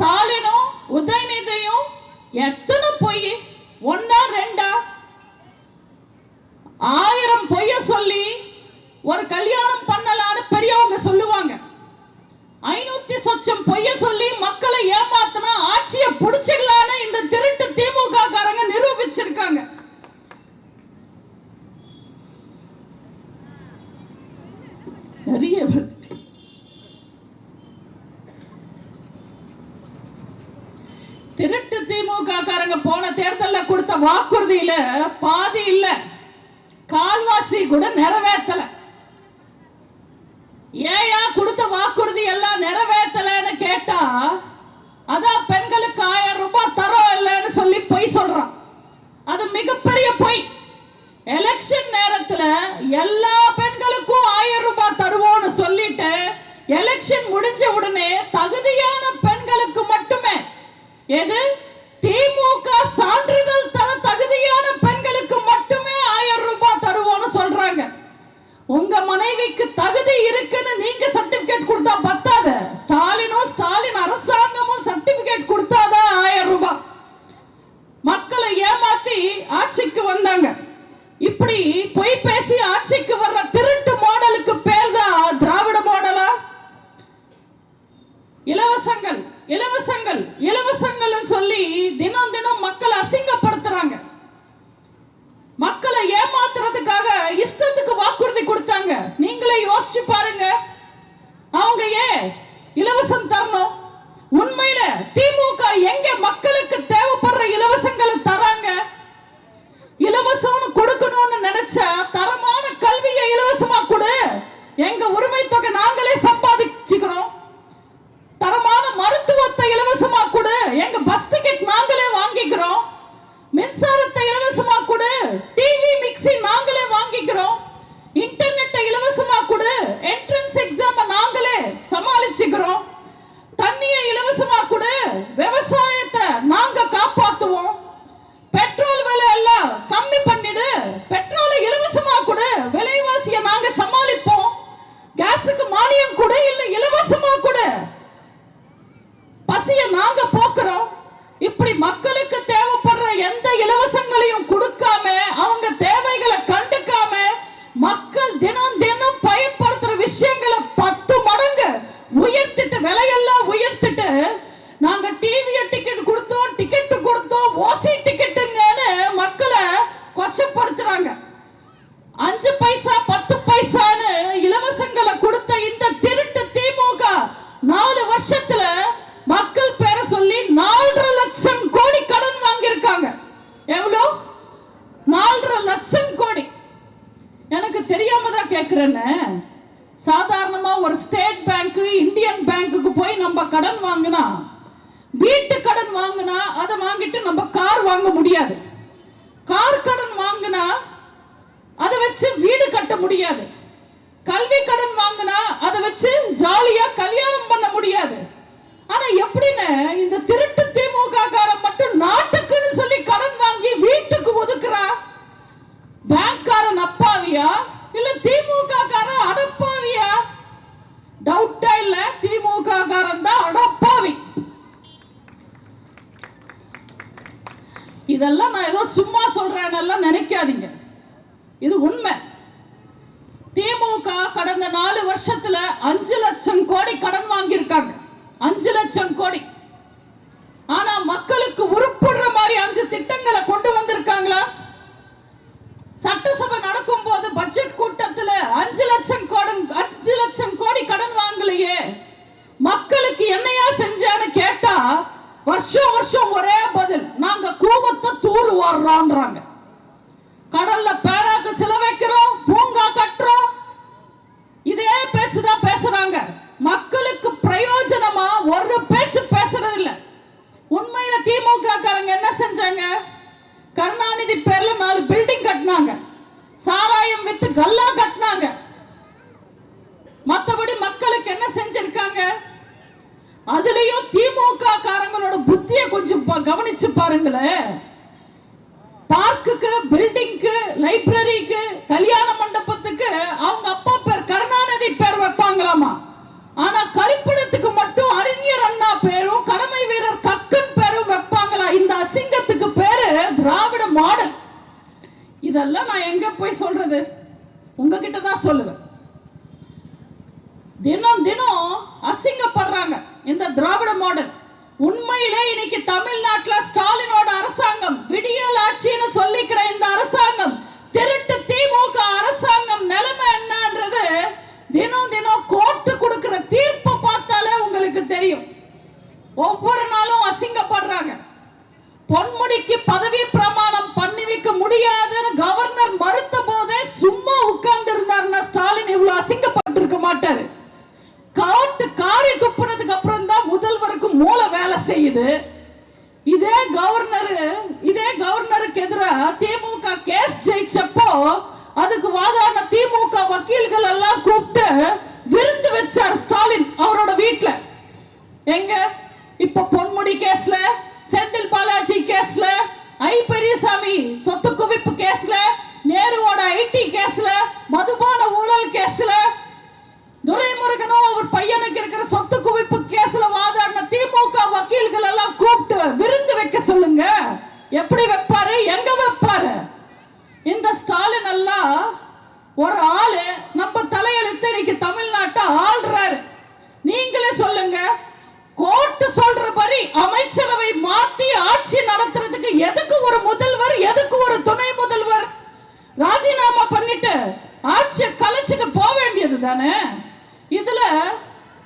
ஸ்டாலினும் உதயநிதியும் எத்தனை பொய், ஒன்னா ரெண்டா? 1000 பொய்ய சொல்லி ஒரு கல்யாணம் பண்ணலான்னு பெரியவங்க சொல்லுவாங்க. 500 சொச்சம் பொய்ய சொல்லி மக்களை ஏமாத்தினா ஆட்சியை புடிச்சிடலான்னு இந்த திருட்டு திமுக காரங்க நிரூபிச்சிருக்காங்க. நிறைய திருட்டு திமுக காரங்க போன தேர்தலில் கொடுத்த வாக்குறுதியில பாதி இல்ல, கால்வாசி கூட நிறைவேற்றல. ஏயா கொடுத்த வாக்குறுதி எல்லாம் நிறைவேற்றலன்னு கேட்டா அதான் பெண்களுக்கு 1000 ரூபாய் தரோம் இல்லைன்னு சொல்லி பொய் சொல்றான். அது மிகப்பெரிய பொய். எலெக்ஷன் நேரத்துல எல்லா பெண்களுக்கும் 1000 ரூபாய் தருவோம்னு சொல்லிட்டு எலெக்ஷன் முடிஞ்ச உடனே தகுதியான பெண்களுக்கு மட்டுமே, எது திமுக சான்றிதழ் தர தகுதியான பெண்களுக்கு மட்டுமே 1000 ரூபாய் தருவோம்னு சொல்றாங்க. உங்க மனைவிக்கு தகுதி இருக்குன்னு நீங்க சர்டிபிகேட் கொடுத்தா பத்தாது, ஸ்டாலின் அரசாங்கமும் சர்டிபிகேட் கொடுத்தாதான் 1000 ரூபாய். மக்களை ஏமாத்தி ஆட்சிக்கு வந்தாங்க. இப்படி பொய் பேசி ஆட்சிக்கு வர்ற திருட்டு மாடலுக்கு பேர் தான் திராவிட மாடலா? இலவசங்கள் சொல்லி தினம் தினம் மக்களை அசிங்கப்படுத்துறாங்க. மக்களை ஏமாத்துறதுக்காக இஷ்டத்துக்கு வாக்குறுதி கொடுத்தாங்க. நீங்களே யோசிச்சு பாருங்க, அவங்க ஏன் இலவசம் தரணும்? உண்மையில திமுக எங்க மக்களுக்கு தேவைப்படுற இலவசங்களை தராங்க? இலவசம் கொடுக்கணும்னு நினைச்சா தரமான கல்வியை இலவசமா கொடு, எங்க உரிமை தொகை நாங்களே சம்பாதிச்சுக்கிறோம். தரமான மருத்துவத்தை இலவசமா கொடு, எங்க பஸ் டிக்கெட் நாங்களே வாங்கிக்கிறோம். மின்சாரத்தை இலவசமா கொடு, டிவி மிக்ஸி நாங்களே வாங்கிக்கிறோம். இன்டர்நெட்டை இலவசமா கொடு, என்ட்ரன்ஸ் எக்ஸாம் நாங்களே சமாளிச்சுக்கிறோம். தண்ணியை இலவசமா கொடு, விவசாயத்தை நாங்க காப்பாத்துவோம். பெட்ரோல் விலை எல்லாம் கம்மி பண்ணிடு, பெட்ரோலை இலவசமா கொடு, விலைவாசியை நாங்க சமாளிப்போம். கேஸுக்கு மானியம் கொடு, இல்ல இலவசமா கொடு, பசியை நாங்க போக்குறோம். இப்படி மக்களுக்கு தேவைப்படுற எந்த இலவசங்களையும் கொடுக்காம, அவங்க தேவைகளை கண்டுக்காம, மக்கள் தினம் தினம் பயன்படுத்துற விஷயங்களை 10 மடங்கு உயர்த்திட்டு, விலையெல்லாம் உயர்த்திட்டு, நாங்க டிவி டிக்கெட் கொடுத்தோம், டிக்கெட் கொடுத்தோம், ஓசி டிக்கெட்டுங்கன்னு மக்களை கொச்சப்படுத்துறாங்க. 5 பைசா 10 பைசான்னு இலவசங்களை கொடுத்த இந்த திருட்டு திமுக 4 வருஷத்துல மக்கள் பேரை சொல்லி 4.5 லட்சம் கோடி கடன் வாங்கியிருக்காங்க. எவ்வளவு? 4.5 லட்சம் கோடி. எனக்கு தெரியாம தான் கேட்கிறேன்னு. சாதாரணமா ஒரு ஸ்டேட் பேங்க், இந்தியன் பேங்க்குக்கு போய் நம்ம கடன் வாங்கினா, வீட்டு கடன் வாங்கினா அதை வாங்கிட்டு நம்ம கார் வாங்க முடியாது. கார் கடன் வாங்கினா அதை வச்சு வீடு கட்ட முடியாது. கல்வி கடன் வாங்கினா அதை வச்சு ஜாலியா கல்யாணம் பண்ண முடியாது. ஆனா எப்படின்னு இந்த திருட்டு திமுக காரன் மட்டும் நாட்டுக்குன்னு சொல்லி கடன் வாங்கி வீட்டுக்கு ஒதுக்குறா? பேங்க்காரன் அப்பாவியா இல்ல திமுக காரன் அடப்பாவியா? டவுட்டா இல்ல, திமுக காரன் தான் அடப்பாவி. இதெல்லாம் நான் ஏதோ சும்மா சொல்றேன்னு நினைக்காதீங்க, இது உண்மை. திமுக கடந்த 4 வருஷத்துல 5 லட்சம் கோடி கடன் வாங்கியிருக்காங்க. 5 லட்சம் கோடி. ஆனா மக்களுக்கு உருப்படுற மாதிரி 5 திட்டங்களை கொண்டு வந்திருக்காங்களா? சட்டசபை நடக்கும் போது பட்ஜெட் கூட்டத்துல 5 லட்சம் கோடி கடன் வாங்கலையே. மக்களுக்கு என்னையா செஞ்சான்னு கேட்டா வருஷம் வருஷம் ஒரே பதில், நாங்க கூவத்தை தூர் வாடுறோம்ன்றாங்க. கடல்ல பேராக்கு சில வைக்கிறோம், பூங்கா கட்டுறோம், இதே பேச்சுதான் பேசுறாங்க. மக்களுக்கு பிரயோஜனமா ஒரு பேச்சு பேசுறது இல்ல. உண்மையில திமுக காரங்க என்ன செஞ்சாங்க? கருணாநிதி பேர்ல 4 பில்டிங் கட்டினாங்க, சாராயம் வித்து கல்லா கட்டினாங்க. மத்தபடி மக்களுக்கு என்ன செஞ்சிருக்காங்க? அதுலயும் திமுக காரங்களோட புத்தியை கொஞ்சம் கவனிச்சு பாருங்களேன். பார்க்குக்கு, பில்டிங்க்கு, லைப்ரரிக்கு, கல்யாண மண்டபத்துக்கு அவங்க அப்பா பேர் கருணாநிதி பேர் வைப்பாங்களாமா. ஆனா கழிப்பிடத்துக்கு மட்டும் அறிஞர் அண்ணா பேரும் கடமை உங்ககிட்ட தான் சொல்லுவேன். தினம் தினம் அசிங்கப்படுறாங்க இந்த திராவிட மாடல். உண்மையிலே இன்னைக்கு தமிழ்நாட்டில் ஸ்டாலினோட அரசாங்கம் விடியல் ஆட்சின்னு சொல்லிக்கிற இந்த அரசாங்கம், திருட்டு திமுக அரசாங்கம் நிலைமை என்னன்றது தினம் தினம் கோர்ட்டு கொடுக்கிற தீர்ப்பை பார்த்தாலே உங்களுக்கு தெரியும். ஒவ்வொரு நாளும் அசிங்கப்படுறாங்க. பொன்முடிக்கு பதவி பிரமாணம் பண்ணி வைக்க முடியாதுன்னு கவர்னர் மறுத்த போதே சும்மா உட்கார்ந்து இருந்தாருன்னா ஸ்டாலின் இவ்வளவு அசிங்கப்பட்டிருக்க மாட்டாரு. காரி துப்புனதுக்கு அப்புறம் தான் முதல்வருக்கு மூளை வேலை செய்யுது. இதே கவர்னருக்கு எதிராக திமுக கேஸ் ஜெயிச்சப்போ அதுக்கு வாதாடின திமுக வக்கீல்கள் எல்லாம் கூப்பிட்டு விருந்து வச்சார் ஸ்டாலின் அவரோட வீட்டுல. எங்க இப்ப பொன்முடி கேஸ்ல, செந்தில் பாலாஜி கேஸ்ல, ஐ பெரியசாமி சொத்து குவிப்பு கேஸ்ல, நேருவோட ஐடி கேஸ்ல, மதுபான ஊழல் கேஸ்ல, துரைமுருகனும் அவர் பையனுக்கு இருக்கிற சொத்து குவிப்பு கேஸ்ல வாதாடின திமுக வக்கீல்கள் எல்லாம் கூப்பிட்டு விருந்து வைக்க சொல்லுங்க. எப்படி வைப்பாரு, எங்க வைப்பாரு? இந்த ஸ்டாலின் எல்லாம் ஒரு ஆளு நம்ம தலையெழுத்து இன்னைக்கு தமிழ்நாட்டை ஆள்றாரு. நீங்களே சொல்லுங்க, கோர்ட்டு சொல்றபடி அமைச்சரவை மாத்தி ஆட்சி நடத்துறதுக்கு எதுக்கு ஒரு முதல்வர், எதுக்கு ஒரு துணை முதல்வர்? ராஜினாமா பண்ணிட்டு ஆட்சியை கலைச்சிட்டு போக வேண்டியது தானே. இதுல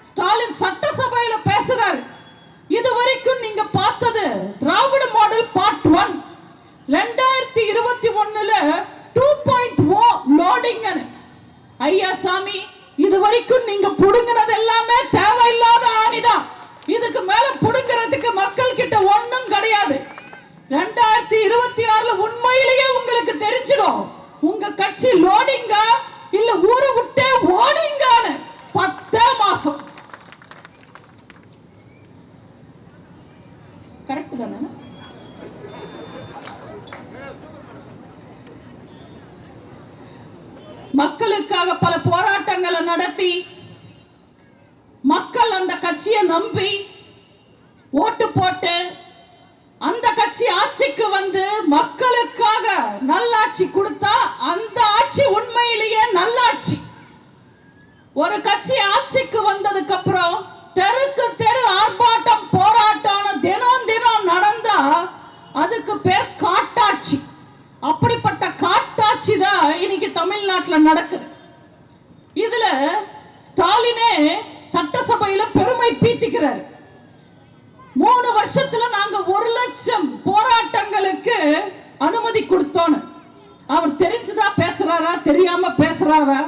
ஸ்டாலின் சட்டசபையில பேசுறாரு. இதுவரைக்கும் நீங்க பார்த்தது திராவிட மாடல் பார்ட் 1. 2021 2.0 லோடிங். ஐயா சாமி, இதுவரைக்கும் நீங்க புடுங்கினது எல்லாமே தேவையில்லாத ஆணிதான். இதுக்கு மேல புடுங்கிறதுக்கு மக்கள் கிட்ட ஒண்ணும் கிடையாது. 2026 உண்மையிலேயே உங்களுக்கு தெரிஞ்சிடும் உங்க கட்சி லோடிங்கா இல்ல ஊரை விட்டே ஓடிங்கான்னு. 10 மாசம் கரெக்ட் தானே? மக்களுக்காக பல போராட்டங்களை நடத்தி மக்கள் அந்த கட்சியை நம்பி ஓட்டு போட்டு அந்த கட்சி ஆட்சிக்கு வந்து மக்களுக்காக நல்லாட்சி கொடுத்தா அந்த ஆட்சி உண்மையிலேயே நல்லாட்சி. ஒரு கட்சி ஆட்சிக்கு வந்ததுக்கு அப்புறம் தெருக்கு தெரு ஆர்ப்பாட்டம் போராட்டம் தினம் தினம் நடந்தா அதுக்கு பேர் காட்டாட்சி. அப்படிப்பட்ட காட்டாட்சி தான் இன்னைக்கு தமிழ்நாட்டில் நடக்குது. இதுல ஸ்டாலினே சட்டசபையில பெருமை பீத்திக்கிறாரு. 3 வருஷத்துல நாங்க 1 லட்சம் போராட்டங்களுக்கு அனுமதி கொடுத்தோன்னு. அவர் தெரிஞ்சுதா பேசுறாரா, தெரியாம பேசுறாரா,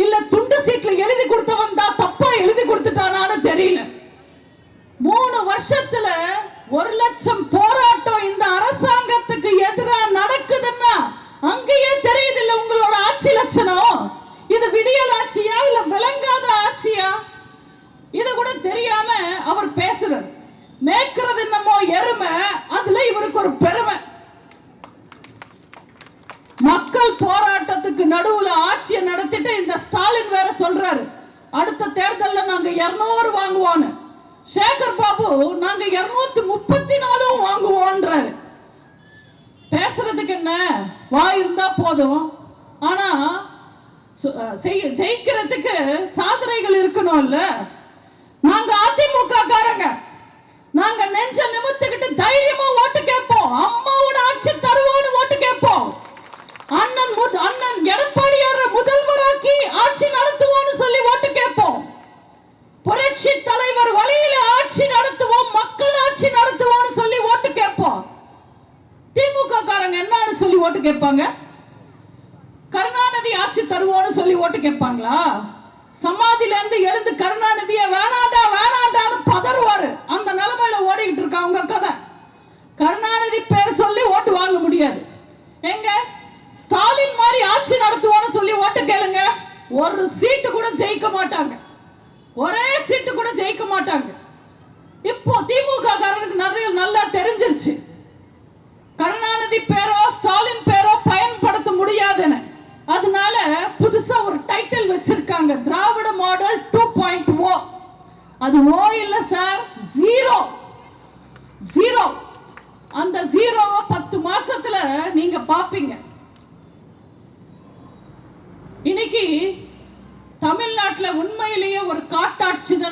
இல்ல துண்டு சீட்ல எழுதி கொடுத்தவன் தான் தப்பா எழுதி கொடுத்துட்டானான்னு தெரியல. 3 வருஷத்துல 1 லட்சம் போராட்டம் இந்த அரசாங்கத்துக்கு எதிராக நடக்குதுன்னா அங்கேயே தெரியுது இல்ல உங்களோட ஆட்சி லட்சணம். இது விடியல் ஆட்சியா இல்ல விளங்காத ஆட்சியா? இது கூட தெரியாம அவர் பேசுறார். மேய்க்கிறது என்னமோ எருமை, அதுல இவருக்கு ஒரு பெருமை. மக்கள் போராட்டத்துக்கு நடுவுல ஆட்சியை நடத்திட்டு இந்த ஸ்டாலின் வேற சொல்றாரு அடுத்த தேர்தல்ல நாங்க 200 வாங்குவோன்னு. சேகர் பாபு நாங்க 234 வாங்குவோன்றாரு. பேசுறதுக்கு என்ன, வாய் இருந்தா போதும். ஆனா ஜெயிக்கிறதுக்கு சாதனைகள் இருக்கணும்ல. நாங்க அதிமுக காரங்க, நாங்க நெஞ்ச நிமித்துக்கிட்டு தைரியமா ஓட்டு கேட்போம். அம்மாவோட ஆட்சி தருவோன்னு ஓட்டு கேட்போம். அண்ணன் எடப்பாடியார முதல்வராக்கி ஆட்சி நடத்துவோம்னு சொல்லி ஓட்டு கேட்போம். புரட்சி தலைவர் வழியில ஆட்சி நடத்துவோம், மக்கள் ஆட்சி நடத்துவோம்னு சொல்லி ஓட்டு கேட்போம். திமுக காரங்க என்னன்னு சொல்லி ஓட்டு கேட்பாங்க? கருணாநிதி ஆட்சி தருவோம்னு சொல்லி ஓட்டு கேட்பாங்களா? சமாதியில இருந்து எழுந்து கருணாநிதியை வேணாண்டா வேணாண்டான்னு பதறுவாரு. அந்த நிலைமையில ஓடிக்கிட்டு இருக்கா உங்க கதை. கருணாநிதி பேர் சொல்லி ஓட்டு வாங்க முடியாது. எங்க ஸ்டாலின் மாதிரி ஆட்சி நடத்துவோம்னு சொல்லி ஓட்டு கேளுங்க, ஒரு சீட்டு கூட ஜெயிக்க மாட்டாங்க. ஒரே சீட்டு கூட ஜெயிக்க மாட்டாங்க. இப்போ திமுக காரனுக்கு நல்லா தெரிஞ்சிருச்சு கருணாநிதி பேரோ ஸ்டாலின் பேரோ பயன்படுத்த முடியாதுன்னு. அதனால புதுசா ஒரு டைட்டில் வச்சிருக்காங்க, திராவிட மாடல் 2.0. அது ஓ இல்ல சார், ஜீரோ. அந்த ஜீரோவை 10 மாசத்துல நீங்க பாப்பீங்க. இன்னைக்கு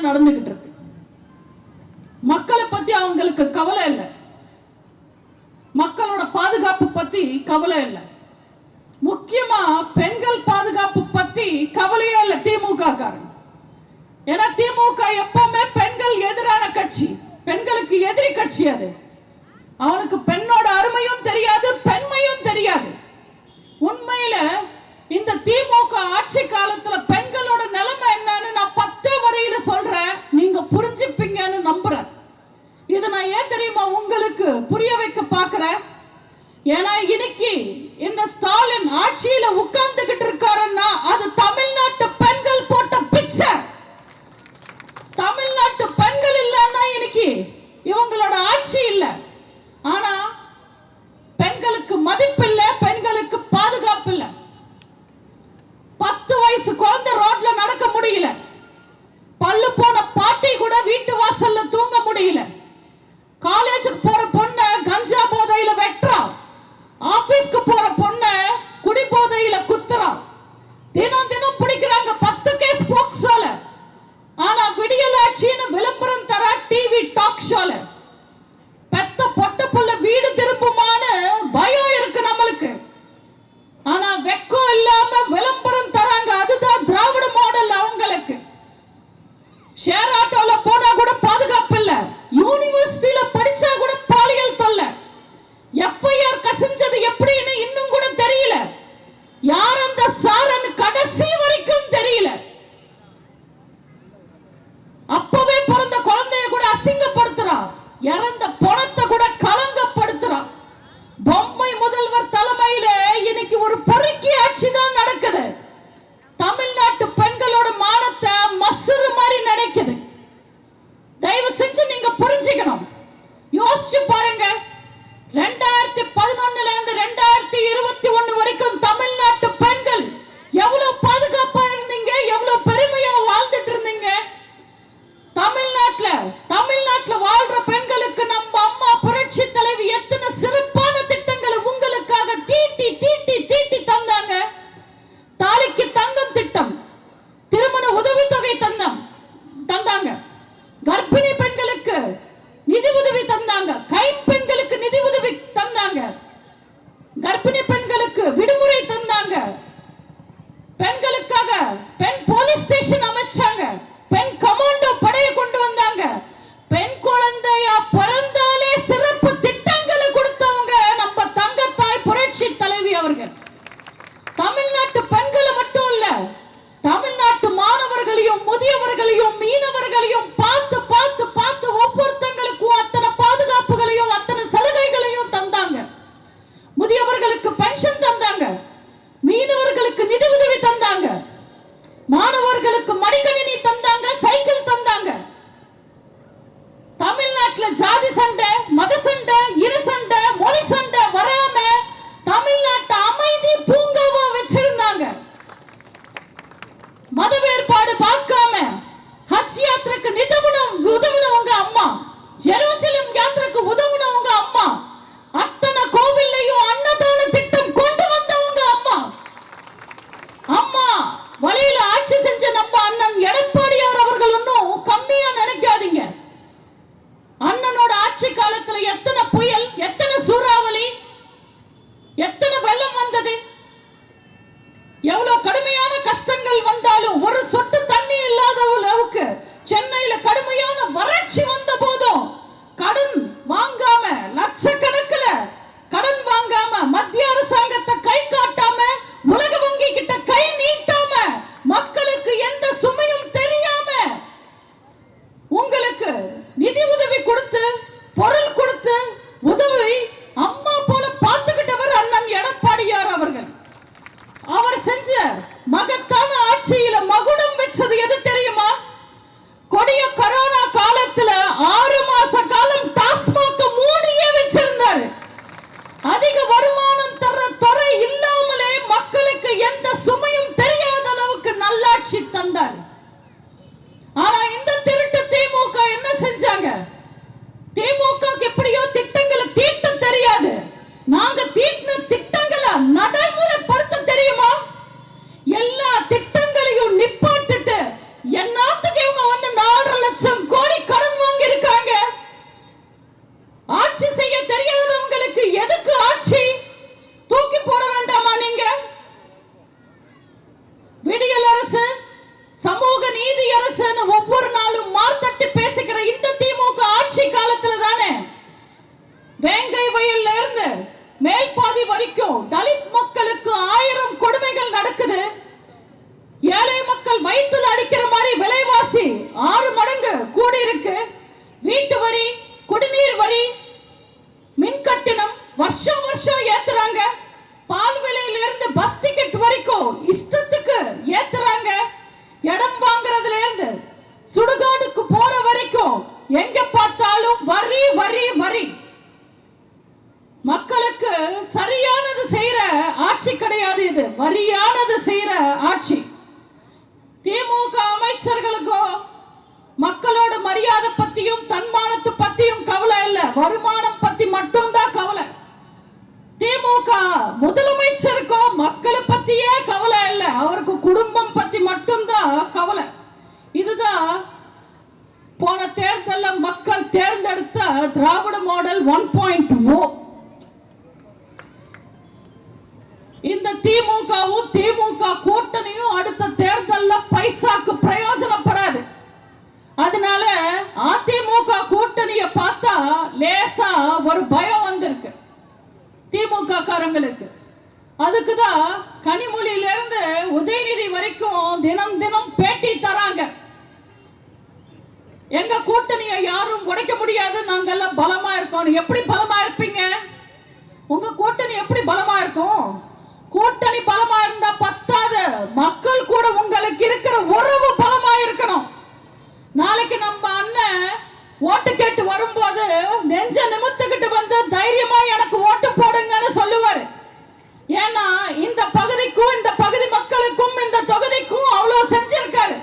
நடந்துகிட்டு இருக்கு. மக்களை பத்தி அவங்களுக்கு கவலை இல்லை, மக்களோட பாதுகாப்பு பத்தி கவலை இல்லை, முக்கியமா பெண்கள் பாதுகாப்பு பத்தி கவலையே இல்லை திமுக காரன். ஏன்னா திமுக எப்பவுமே பெண்கள் எதிரான கட்சி, பெண்களுக்கு எதிரி கட்சி. அது அவனுக்கு பெண்ணோட அருமையும் தெரியாது, பெண்மையும் தெரியாது. உண்மையில இந்த திமுக ஆட்சி காலத்துல பெண்களோட நிலைமை என்னன்னு நான் 10 வரியில சொல்றேன், நீங்க புரிஞ்சுப்பீங்கன்னு நம்புறேன். இதை நான் ஏன் தெரியுமா உங்களுக்கு புரிய வைக்க பார்க்கிறேன். ஏன்னா இன்னைக்கு இந்த ஸ்டாலின் ஆட்சியில உட்கார்ந்துகிட்டு இருக்காருன்னா அது தமிழ்நாட்டு பெண்கள் போட்ட பிச்சை. தமிழ்நாட்டு பெண்கள் இல்லைன்னா இன்னைக்கு இவங்களோட ஆட்சி இல்லை. ஆனா பெண்களுக்கு மதிப்பு இல்லை, பெண்களுக்கு பாதுகாப்பு இல்லை. 10 வயசு குழந்தை ரோட்ல நடக்க முடியல, பல்லு போன பாட்டி கூட வீட்டு வாசல்ல தூங்க முடியல, காலேஜுக்கு போற பொண்ண கஞ்சா போதையில வெட்டுறா, ஆபீஸ்க்கு போற பொண்ண குடி போதையில குத்துறா, தினம் தினம் பிடிக்கிறாங்க 10 கேஸ் போக்சோல. ஆனா விடியல் ஆட்சின்னு விளம்பரம் தர டிவி டாக் ஷோல பெத்த பொட்ட புள்ள வீடு திரும்புமான்னு பயம் இருக்கு நம்மளுக்கு. ஆனா வெக்கம் இல்லாம விளம்பரம் தராங்க, அதுதான் திராவிட மாடல் அவங்களுக்கு. ஷேர் ஆட்டோல போனா கூட பாதுகாப்பு இல்ல, யூனிவர்சிட்டியில படிச்சா கூட பாலியல் தொல்லை, எஃப்ஐஆர் கசிஞ்சது எப்படின்னு இன்னும் கூட தெரியல, யார் அந்த சாரன் கடைசி வரைக்கும் தெரியல. அப்பவே பிறந்த குழந்தைய கூட அசிங்கப்படுத்துறா, இறந்த பணத்தை கூட கலங்கப்படுத்துறா. பொம்மை முதல்வர் தலைமையில இன்னைக்கு ஒரு பொறுக்கி ஆட்சி தான் நடக்குது. தமிழ்நாட்டு பெண்களோட மானத்தை மசுறு மாதிரி நினைக்குது. தயவு செஞ்சு நீங்க புரிஞ்சுக்கணும், யோசிச்சு பாருங்க. 2011 இருந்து 2021 வரைக்கும் தமிழ்நாட்டு பெண்கள் எவ்வளவு பாதுகாப்பா இருந்தீங்க, எவ்வளவு பெருமையா வாழ்ந்துட்டு இருந்தீங்க. தமிழ்நாட்டுல வாழ்ற பெண்களுக்கு நம்ம அம்மா புரட்சி தலைவி எத்தனை சிறப்பான திட்டங்களை உங்களுக்காக தீட்டி தீட்டி தீட்டி தந்தாங்க. தாலிக்கு தங்கம் திட்டம், திருமண உதவித்தொகை தந்தாங்க, கர்ப்பிணி பெண்களுக்கு நிதி உதவி தந்தாங்க, கைம்பெண்களுக்கு நிதி உதவி தந்தாங்க, கர்ப்பிணி பெண்களுக்கு விடுமுறை தந்தாங்க, பெண்களுக்காக பெண் போலீஸ் ஸ்டேஷன் அமைச்சாங்க, பெண் கமாண்டோ படையை கொண்டு வந்தாங்க, பெண் குழந்தையா பிறந்தாலே சிறப்பு திட்டங்களை கொடுத்தவங்க நம்ம தங்கத்தாய் புரட்சி தலைவி அவர்கள். தமிழ்நாட்டு பெண்களை மட்டும் இல்ல, தமிழ்நாட்டு மாணவர்களையும் முதியவர்களையும் மீனவர்களையும் பார்த்து பார்த்து பார்த்து ஒவ்வொருத்தங்களுக்கும் அத்தனை பாதுகாப்புகளையும் அத்தனை சலுகைகளையும் தந்தாங்க. முதியவர்களுக்கு பென்ஷன் தந்தாங்க, மீனவர்களுக்கு நிதி உதவி தந்தாங்க, மாணவர்களுக்கு மடிக்கணினி தந்தாங்க, சைக்கிள் தந்தாங்க. தமிழ்நாட்டில் ஜாதி சண்டை, மத சண்டை, இன சண்டை, மொழி சண்டை வராம தமிழ்நாட்டை அமைதி பூங்காவா வச்சிருந்தாங்க. மத வேறுபாடு பார்க்காம ஹஜ் யாத்திரைக்கு உதவுனவங்க அம்மா, ஜெருசலேம் யாத்திரைக்கு உதவுனவங்க அம்மா, அத்தனை கோவில்லையும் அன்னதான திட்டம் கொண்டு வந்தவங்க அம்மா. அம்மா வழியில ஆட்சி செஞ்ச நம்ம அண்ணன் எடப்பாடியார் அவர்கள் ஒன்னும் கம்மியா நினைக்காதீங்க. அண்ணனோட ஆட்சி காலத்துல எத்தனை புயல், எத்தனை சூறாவளி, எத்தனை வெள்ளம் வந்தது, எவ்வளவு கடுமையான கஷ்டங்கள் வந்தாலும் ஒரு சொட்டு தண்ணி இல்லாத அளவுக்கு சென்னையில கடுமையான வறட்சி வந்த போதும் கடன் வாங்காம, லட்சக்கணக்கில் கடன் வாங்காம, மத்திய அரசாங்கத்தை கை காட்டாம, உலக வங்கி கிட்ட கை நீட்டாம, மக்களுக்கு எந்த சுமையும் தெரியாம உங்களுக்கு நிதி உதவி கொடுத்து, பொருள் கொடுத்து உதவி இருந்து மேல் பாதி வரைக்கும் தலித் மக்களுக்கு 1000 கொடுமைகள் நடக்குது. ஏழை மக்கள் வயிற்றுல அடிக்கிற மாதிரி விலைவாசி 6 மடங்கு கூடி இருக்கு. வீட்டு வரி, குடிநீர் வரி, மின் கட்டணம் வருஷம் வருஷம் ஏத்துறாங்க. பால் விலையில இருந்து பஸ் டிக்கெட் வரைக்கும் இஷ்டத்துக்கு ஏத்துறாங்க. இடம் வாங்குறதுல இருந்து சுடுகாடுக்கு போற வரைக்கும் எங்க பார்த்தாலும் வரி வரி வரி. மக்களுக்கு சரியானது செய்யற ஆட்சி கிடையாது, இது வரியானது செய்யற ஆட்சி. திமுக அமைச்சர்களுக்கோ மக்களோட மரியாதை பத்தியும் தன்மானத்தை பத்தியும் கவலை இல்ல, வருமானம் பத்தி மட்டும்தான் கவலை. திமுக முதலமைச்சருக்கோ மக்களை பத்தியே கவலை இல்ல, அவருக்கு குடும்பம் பத்தி மட்டும்தான் கவலை. இதுதான் போன தேர்தலில் மக்கள் தேர்ந்தெடுத்த திராவிட மாடல் 1.0. இந்த திமுகவும் திமுக கூட்டணியும் அடுத்த தேர்தலில் பைசாக்கு பிரயோஜனப்படாது. அதனால அதிமுக கூட்டணியை பார்த்தா லேசா ஒரு பயம் வந்திருக்கு திமுக காரங்களுக்கு. அதுக்குதான் கனிமொழியில இருந்து உதயநிதி வரைக்கும் தினம் தினம் பேட்டி தராங்க. எங்க கூட்டணியை யாரும் உடைக்க முடியாது, நாங்க எல்லாம் பலமா இருக்கோம். எப்படி பலமா இருப்பீங்க? உங்க கூட்டணி எப்படி பலமா இருக்கும்? கூட்டணி பலமா இருந்தா பத்தாது, மக்கள் கூட உங்களுக்கு இருக்கிற உறவு பலமா இருக்கணும். நாளைக்கு நம்ம அண்ணன் ஓட்டு கேட்டு வரும்போது நெஞ்ச நிமித்துக்கிட்டு வந்து தைரியமா எனக்கு ஓட்டு போடுங்கன்னு சொல்லுவாரு. ஏன்னா இந்த பகுதிக்கும் இந்த பகுதி மக்களுக்கும் இந்த தொகுதிக்கும் அவ்வளவு செஞ்சிருக்காரு.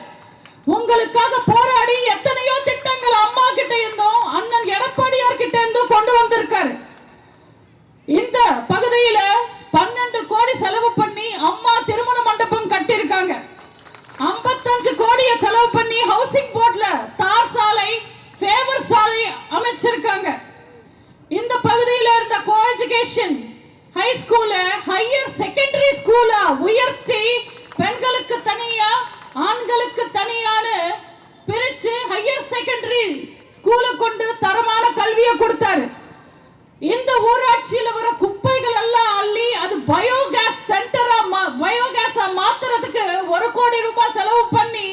உங்களுக்காக போராடி எத்தனையோ திட்டங்கள் அம்மா கிட்ட இருந்தும் அண்ணன் எடப்பாடியார் கிட்ட இருந்தும் கொண்டு வந்திருக்காரு. இந்த பகுதியில 12 கோடி செலவு பண்ணி அம்மா திருமண மண்டபம் கட்டியிருக்காங்க. 55 கோடியை செலவு பண்ணி ஹவுசிங் போர்ட்ல தார் சாலை, ஃபேவர் சாலை அமைச்சிருக்காங்க. இந்த பகுதியில் இருந்த கோ எஜுகேஷன் ஹை ஸ்கூல, ஹையர் செகண்டரி ஸ்கூல உயர்த்தி பெண்களுக்கு தனியா ஆண்களுக்கு தனியான பிரிச்சு ஹையர் செகண்டரி ஸ்கூல கொண்டு தரமான கல்வியை கொடுத்தாரு. இந்த ஊராட்சியில வர குப்பைகள் எல்லாம் அள்ளி அது பயோகேஸ் சென்டரா பயோகேஸா மாத்துறதுக்கு 1 கோடி ரூபாய் செலவு பண்ணி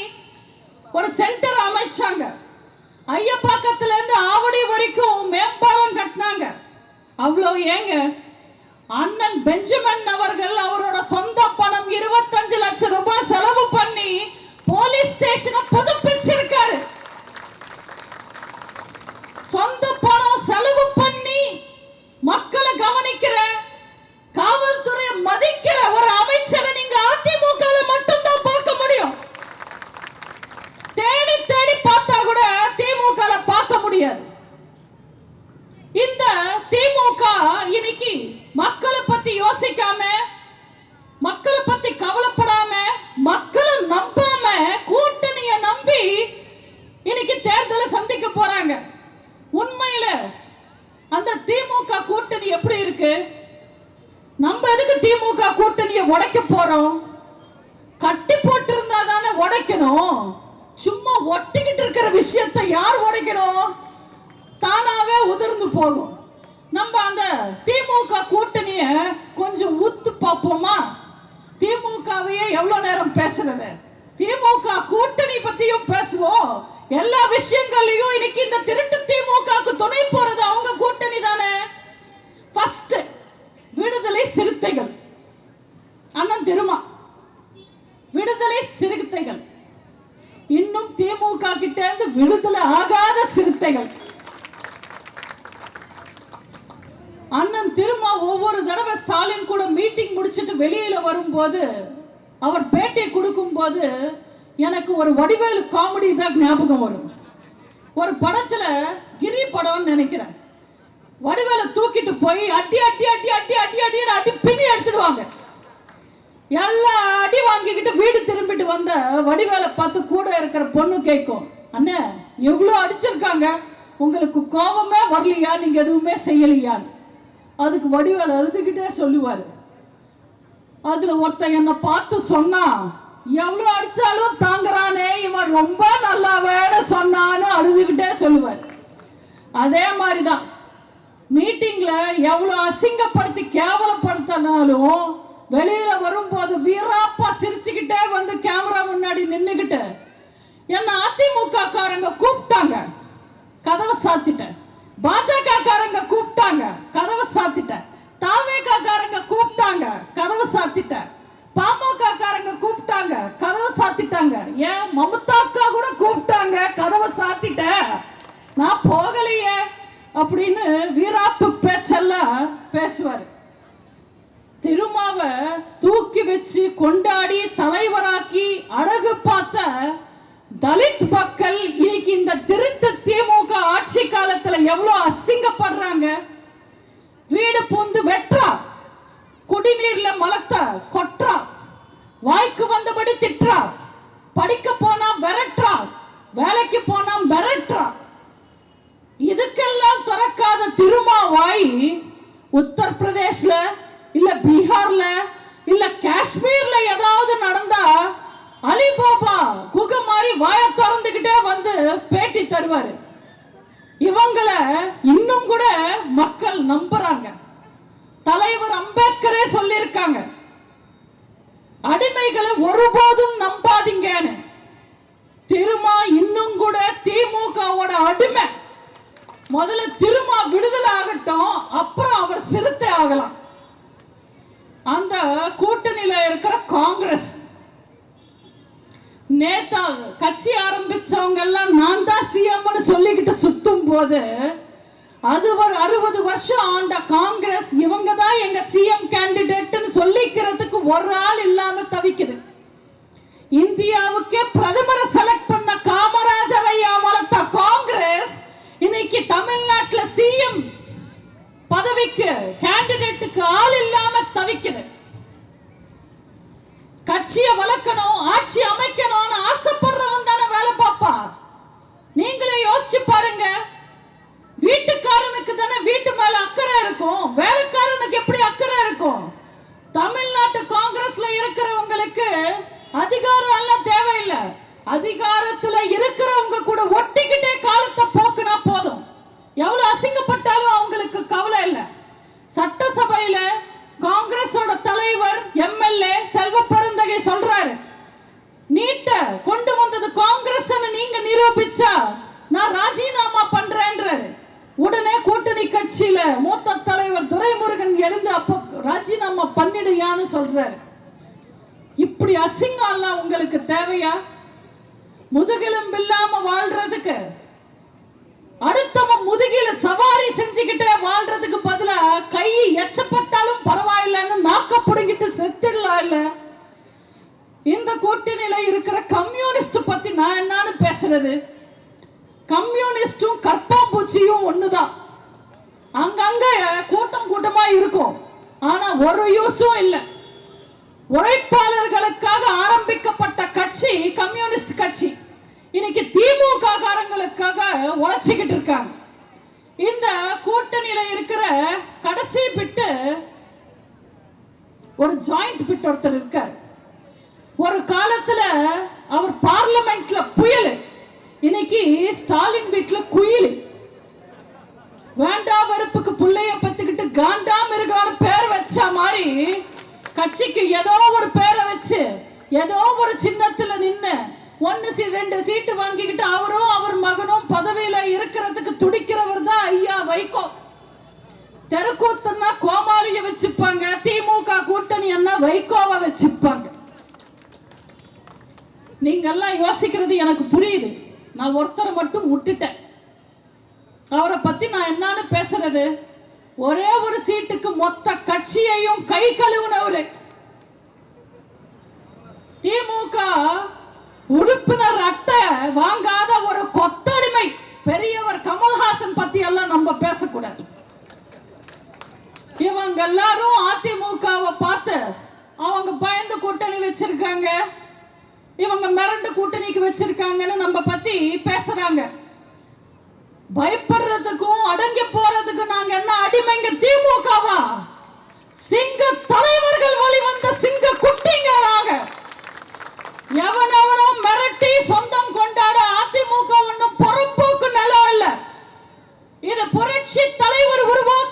ஒரு சென்டர் அமைச்சாங்க. ஐயப்பாக்கத்துல இருந்து ஆவடி வரைக்கும் மேம்பாலம் கட்டினாங்க. அவ்வளவு ஏங்க, அண்ணன் பெஞ்சமின் அவர்கள் அவரோட சொந்த பணம் 25 லட்சம் ரூபாய் செலவு பண்ணி போலீஸ் ஸ்டேஷனை புதுப்பிச்சிருக்காரு. சொந்த பணம் செலவு பண்ணி மக்களை கவனிக்கிற, காவல்துறையை மதிக்கிற ஒரு அமைச்சரை நீங்க அதிமுக மட்டும்தான் பார்க்க முடியும். தேடி தேடி பார்த்தா கூட திமுக பார்க்க முடியாது. இந்த திமுக இன்னைக்கு மக்களை பத்தி யோசிக்காம, மக்களை பத்தி கவலைப்படாம, மக்களை நம்பாம, கூட்டணியை நம்பி இன்னைக்கு தேர்தலை சந்திக்க போறாங்க. உண்மையில அந்த திமுக கூட்டணி எப்படி இருக்கு? நம்ம எதுக்கு திமுக கூட்டணியை உடைக்க போறோம்? கட்டி போட்டு இருந்தா தானே உடைக்கணும். சும்மா ஒட்டிக்கிட்டு இருக்கிற விஷயத்தை யார் உடைக்கணும்? தானாவே உதிர்ந்து போகும். நம்ம அந்த திமுக கூட்டணிய கொஞ்சம் ஊத்து பார்ப்போமா? திமுகவையே எவ்வளவு நேரம் பேசுறது? திமுக கூட்டணி பத்தியும் பேசுவோம். எல்லா விஷயங்களையும் இன்னைக்கு இந்த திருட்டு திமுகவுக்கு துணை போறது அவங்க கூட்டணி தானே. ஃபர்ஸ்ட் விடுதலை சிறுத்தைகள், அண்ணன் திருமா விடுதலை சிறுத்தைகள், இன்னும் திமுக கிட்ட இருந்து விடுதலை ஆகாத சிறுத்தைகள். அண்ணன் திருமா ஒவ்வொரு தடவை ஸ்டாலின் கூட மீட்டிங் முடிச்சிட்டு வெளியில வரும்போது, அவர் பேட்டி கொடுக்கும் போது எனக்கு ஒரு வடிவேலு காமெடி தான் ஞாபகம் வரும். ஒரு படத்துல கிரி படம்னு நினைக்கிறேன், வடிவேலை தூக்கிட்டு போய் அடி அடி அடி அடி அடி அடி அடி பின்னி எடுத்துடுவாங்க. எல்லா அடி வாங்கிக்கிட்டு வீடு திரும்பிட்டு வந்த வடிவேலை பார்த்து கூட இருக்கிற பொண்ணு கேட்கும், அண்ணே எவ்வளோ அடிச்சிருக்காங்க, உங்களுக்கு கோபமே வரலையா, நீங்க எதுவுமே செய்யலையான்னு. அதுக்கு வடிவேலை அழுதுகிட்டே சொல்லுவாரு. அதுல ஒருத்தன் என்னை பார்த்து சொன்னா, எவ்வளவு அடிச்சாலும் தாங்குறானே இவன் ரொம்ப நல்லாவேன்னு சொன்னான்னு அழுதுகிட்டே சொல்லுவார். அதே மாதிரிதான் மீட்டிங்ல எவ்வளவு அசிங்கப்படுத்தி கேவலப்படுத்தினாலும் வெளியில வரும்போது வீராப்பா சிரிச்சுக்கிட்டே வந்து கேமரா முன்னாடி நின்னுகிட்டு என்ன அதிமுக காரங்க கூப்பிட்டாங்க, கதவை சாத்திட்டேன். பாஜக காரங்க கூப்பிட்டாங்க, கதவை சாத்திட்டேன். தாவேக காரங்க கூப்பிட்டாங்க, கதவை சாத்திட்டேன். பாமக காரங்க கூப்பிட்டாங்க, கதவை சாத்திட்டாங்க. ஏன் மமதா அக்கா கூட கூப்பிட்டாங்க, கதவை சாத்திட்டேன், நான் போகலையே அப்படின்னு வீராப்பு பேச்செல்லாம் பேசுவார். திருமாவை தூக்கி வச்சு கொண்டாடி தலைவராக்கி அழகு பார்த்த தலித் மக்கள் இன்னைக்கு இந்த திருட்டு திமுக ஆட்சி காலத்துல எவ்வளவு அசிங்கப்படுறாங்க. வீடு பூந்து வெற்றா, குடிநீர்ல மலத்த கொற்றா, வாய்க்கு வந்தபடி திட்டுறா, படிக்க போனா விரட்டுறா, வேலைக்கு போனா மிரட்டுறா. இதுக்கெல்லாம் திறக்காத திருமா வாய் உத்தரப்பிரதேஷ்ல இல்ல பீகார்ல இல்ல காஷ்மீர்ல ஏதாவது நடந்தா அலிபாபா குகை மாதிரி வாயை திறந்துகிட்டே வந்து பேட்டி தருவாரு. இவங்களை இன்னும் கூட மக்கள் நம்புறாங்க. தலைவர் அம்பேத்கரே சொல்லியிருக்காங்க, அடிமைகளை ஒருபோதும் நம்பாதீங்கன்னு. திருமா இன்னும் கூட திமுகவோட அடிமை. முதல்ல திருமா விடுதலை ஆகட்டும், அப்புறம் அவர் சிறுத்தை ஆகலாம். அந்த கூட்டணியில இருக்கிற காங்கிரஸ் நேதா கட்சி ஆரம்பிச்சவங்க எல்லாம் நான் தான் சிஎம்னு சொல்லிக்கிட்டு சுத்தும் போது அது ஒரு 60 வருஷம் ஆண்ட காங்கிரஸ் இவங்க தான் எங்க சிஎம் கேண்டிடேட்னு சொல்லிக்கிறதுக்கு ஒரு ஆள் இல்லாம தவிக்குது. இந்தியாவுக்கே பிரதமரை செலக்ட் பண்ண காமராஜர் ஐயா வளர்த்த காங்கிரஸ் இன்னைக்கு தமிழ்நாட்டுல சிஎம் பதவிக்கு கேண்டிடேட்டுக்கு ஆள் இல்லாம தவிக்குது. கட்சியை வளர்க்கணும், ஆட்சி அமைக்கணும்னு ஆசைப்படுறவன் தானே வேலை பாப்பா. நீங்களே யோசிச்சு பாருங்க. வீட்டுக்காரனுக்கு தானே வீட்டு மேல அக்கறை இருக்கும், வேலைக்காரனுக்கு எப்படி அக்கறை இருக்கும்? தமிழ்நாட்டு காங்கிரஸ்ல இருக்கிறவங்களுக்கு அதிகாரம் எல்லாம் தேவையில்லை. அதிகாரத்துல இருக்கிறவங்க கூட ஒட்டிக்கிட்டே காலத்தை போக்குனா போதும். எவ்வளவு அசிங்கப்பட்டாலும் அவங்களுக்கு கவலை இல்லை. சட்டசபையில காங்கிரஸோட தலைவர் எம்எல்ஏ செல்வ பெருந்தகை சொல்றாரு, நீட்ட கொண்டு வந்தது காங்கிரஸ் நீங்க நிரூபிச்சா நான் ராஜினாமா பண்றேன்றாரு. உடனே கூட்டணி கட்சியில மூத்த தலைவர் துரைமுருகன் எழுந்து அப்போ ராஜினாமா பண்ணிடுயான்னு சொல்றாரு. இப்படி அசிங்கம் எல்லாம் உங்களுக்கு தேவையா? முதுகெலும்பு இல்லாம வாழ்றதுக்கு, அடுத்தவன் முதுகில சவாரி செஞ்சுக்கிட்டே வாழ்றதுக்கு பதிலா கை எச்சப்பட்டாலும் பரவாயில்லைன்னு நாக்க புடுங்கிட்டு செத்துடலாம். இல்ல இந்த கூட்டணியில இருக்கிற கம்யூனிஸ்ட் பத்தி நான் என்னன்னு பேசுறது? கம்யூனிஸ்டும் கற்பாம்பூச்சியும் ஒண்ணுதான். அங்கங்க கூட்டம் கூட்டமா இருக்கும், ஆனா ஒரு யூஸும் இல்லை. உழைப்பாளர்களுக்காக ஆரம்பிக்கப்பட்ட கட்சி கம்யூனிஸ்ட் கட்சி இன்னைக்கு திமுக காரங்களுக்காக உழைச்சிக்கிட்டு இருக்காங்க. இந்த கூட்டணியில இருக்கிற கடைசி பிட்டு ஒரு ஜாயிண்ட் பிட் ஒருத்தர் இருக்கார். ஒரு காலத்துல அவர் பார்லிமெண்ட்ல புயல், இன்னைக்கு ஸ்டாலின் வீட்டுல குயில். வேண்டா வெறுப்புக்கு பிள்ளைய பத்துக்கிட்டு காண்டா மிருகான்னு பேர் வச்ச மாதிரி கட்சிக்கு ஏதோ ஒரு பேரை வச்சு ஏதோ ஒரு சின்னத்துல நின்று 1-2 சீட்டு வாங்கிக்கிட்டு அவரும் அவர் மகனும் பதவியில இருக்கிறதுக்கு துடிக்கிறவர் தான் ஐயா வைகோ. தெருக்கூத்துன்னா கோமாளிய வச்சுப்பாங்க, திமுக கூட்டணி என்ன வைகோவை வச்சுப்பாங்க. நீங்க எல்லாம் யோசிக்கிறது எனக்கு புரியுது. நான் ஒருத்தரை மட்டும் விட்டுட்டேன். அவரை பத்தி நான் என்னன்னு பேசுறது? ஒரே ஒரு சீட்டுக்கு மொத்த கட்சியையும் கை கழுவுனவரு. திமுக உறுப்பினர் அட்டை வாங்காத ஒரு கொத்தடிமை பெரியவர் கமல்ஹாசன் பத்தி எல்லாம் நம்ம பேசக்கூடாது. இவங்க எல்லாரும் அதிமுகவை பார்த்து அவங்க பயந்து கூட்டணி வச்சிருக்காங்க, இவங்க மிரண்டு கூட்டணிக்கு வச்சிருக்காங்கன்னு நம்ம பத்தி பேசுறாங்க. பயப்படுறதுக்கும் அடங்கி போறதுக்கும் நாங்க என்ன அடிமைங்க திமுகவா? சிங்க தலைவர்கள் வழிவந்த சிங்க குட்டிங்க நாங்க. எவனவனோ மிரட்டி சொந்தம் கொண்டாட அதிமுக ஒன்னும் புறம்போக்கு நிலம் இல்ல. இது புரட்சி தலைவர் உருவாக்க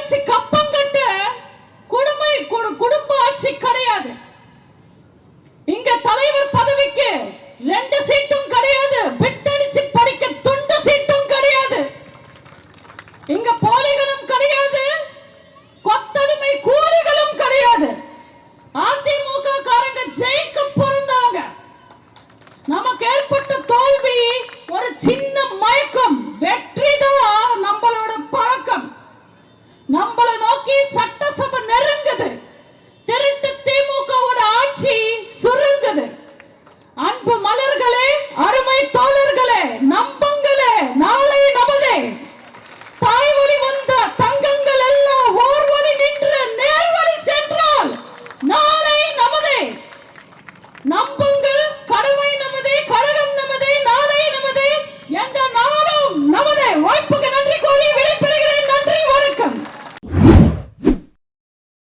ஆட்சி கப்பங்கட்டு குடும்ப ஆட்சி கிடையாது.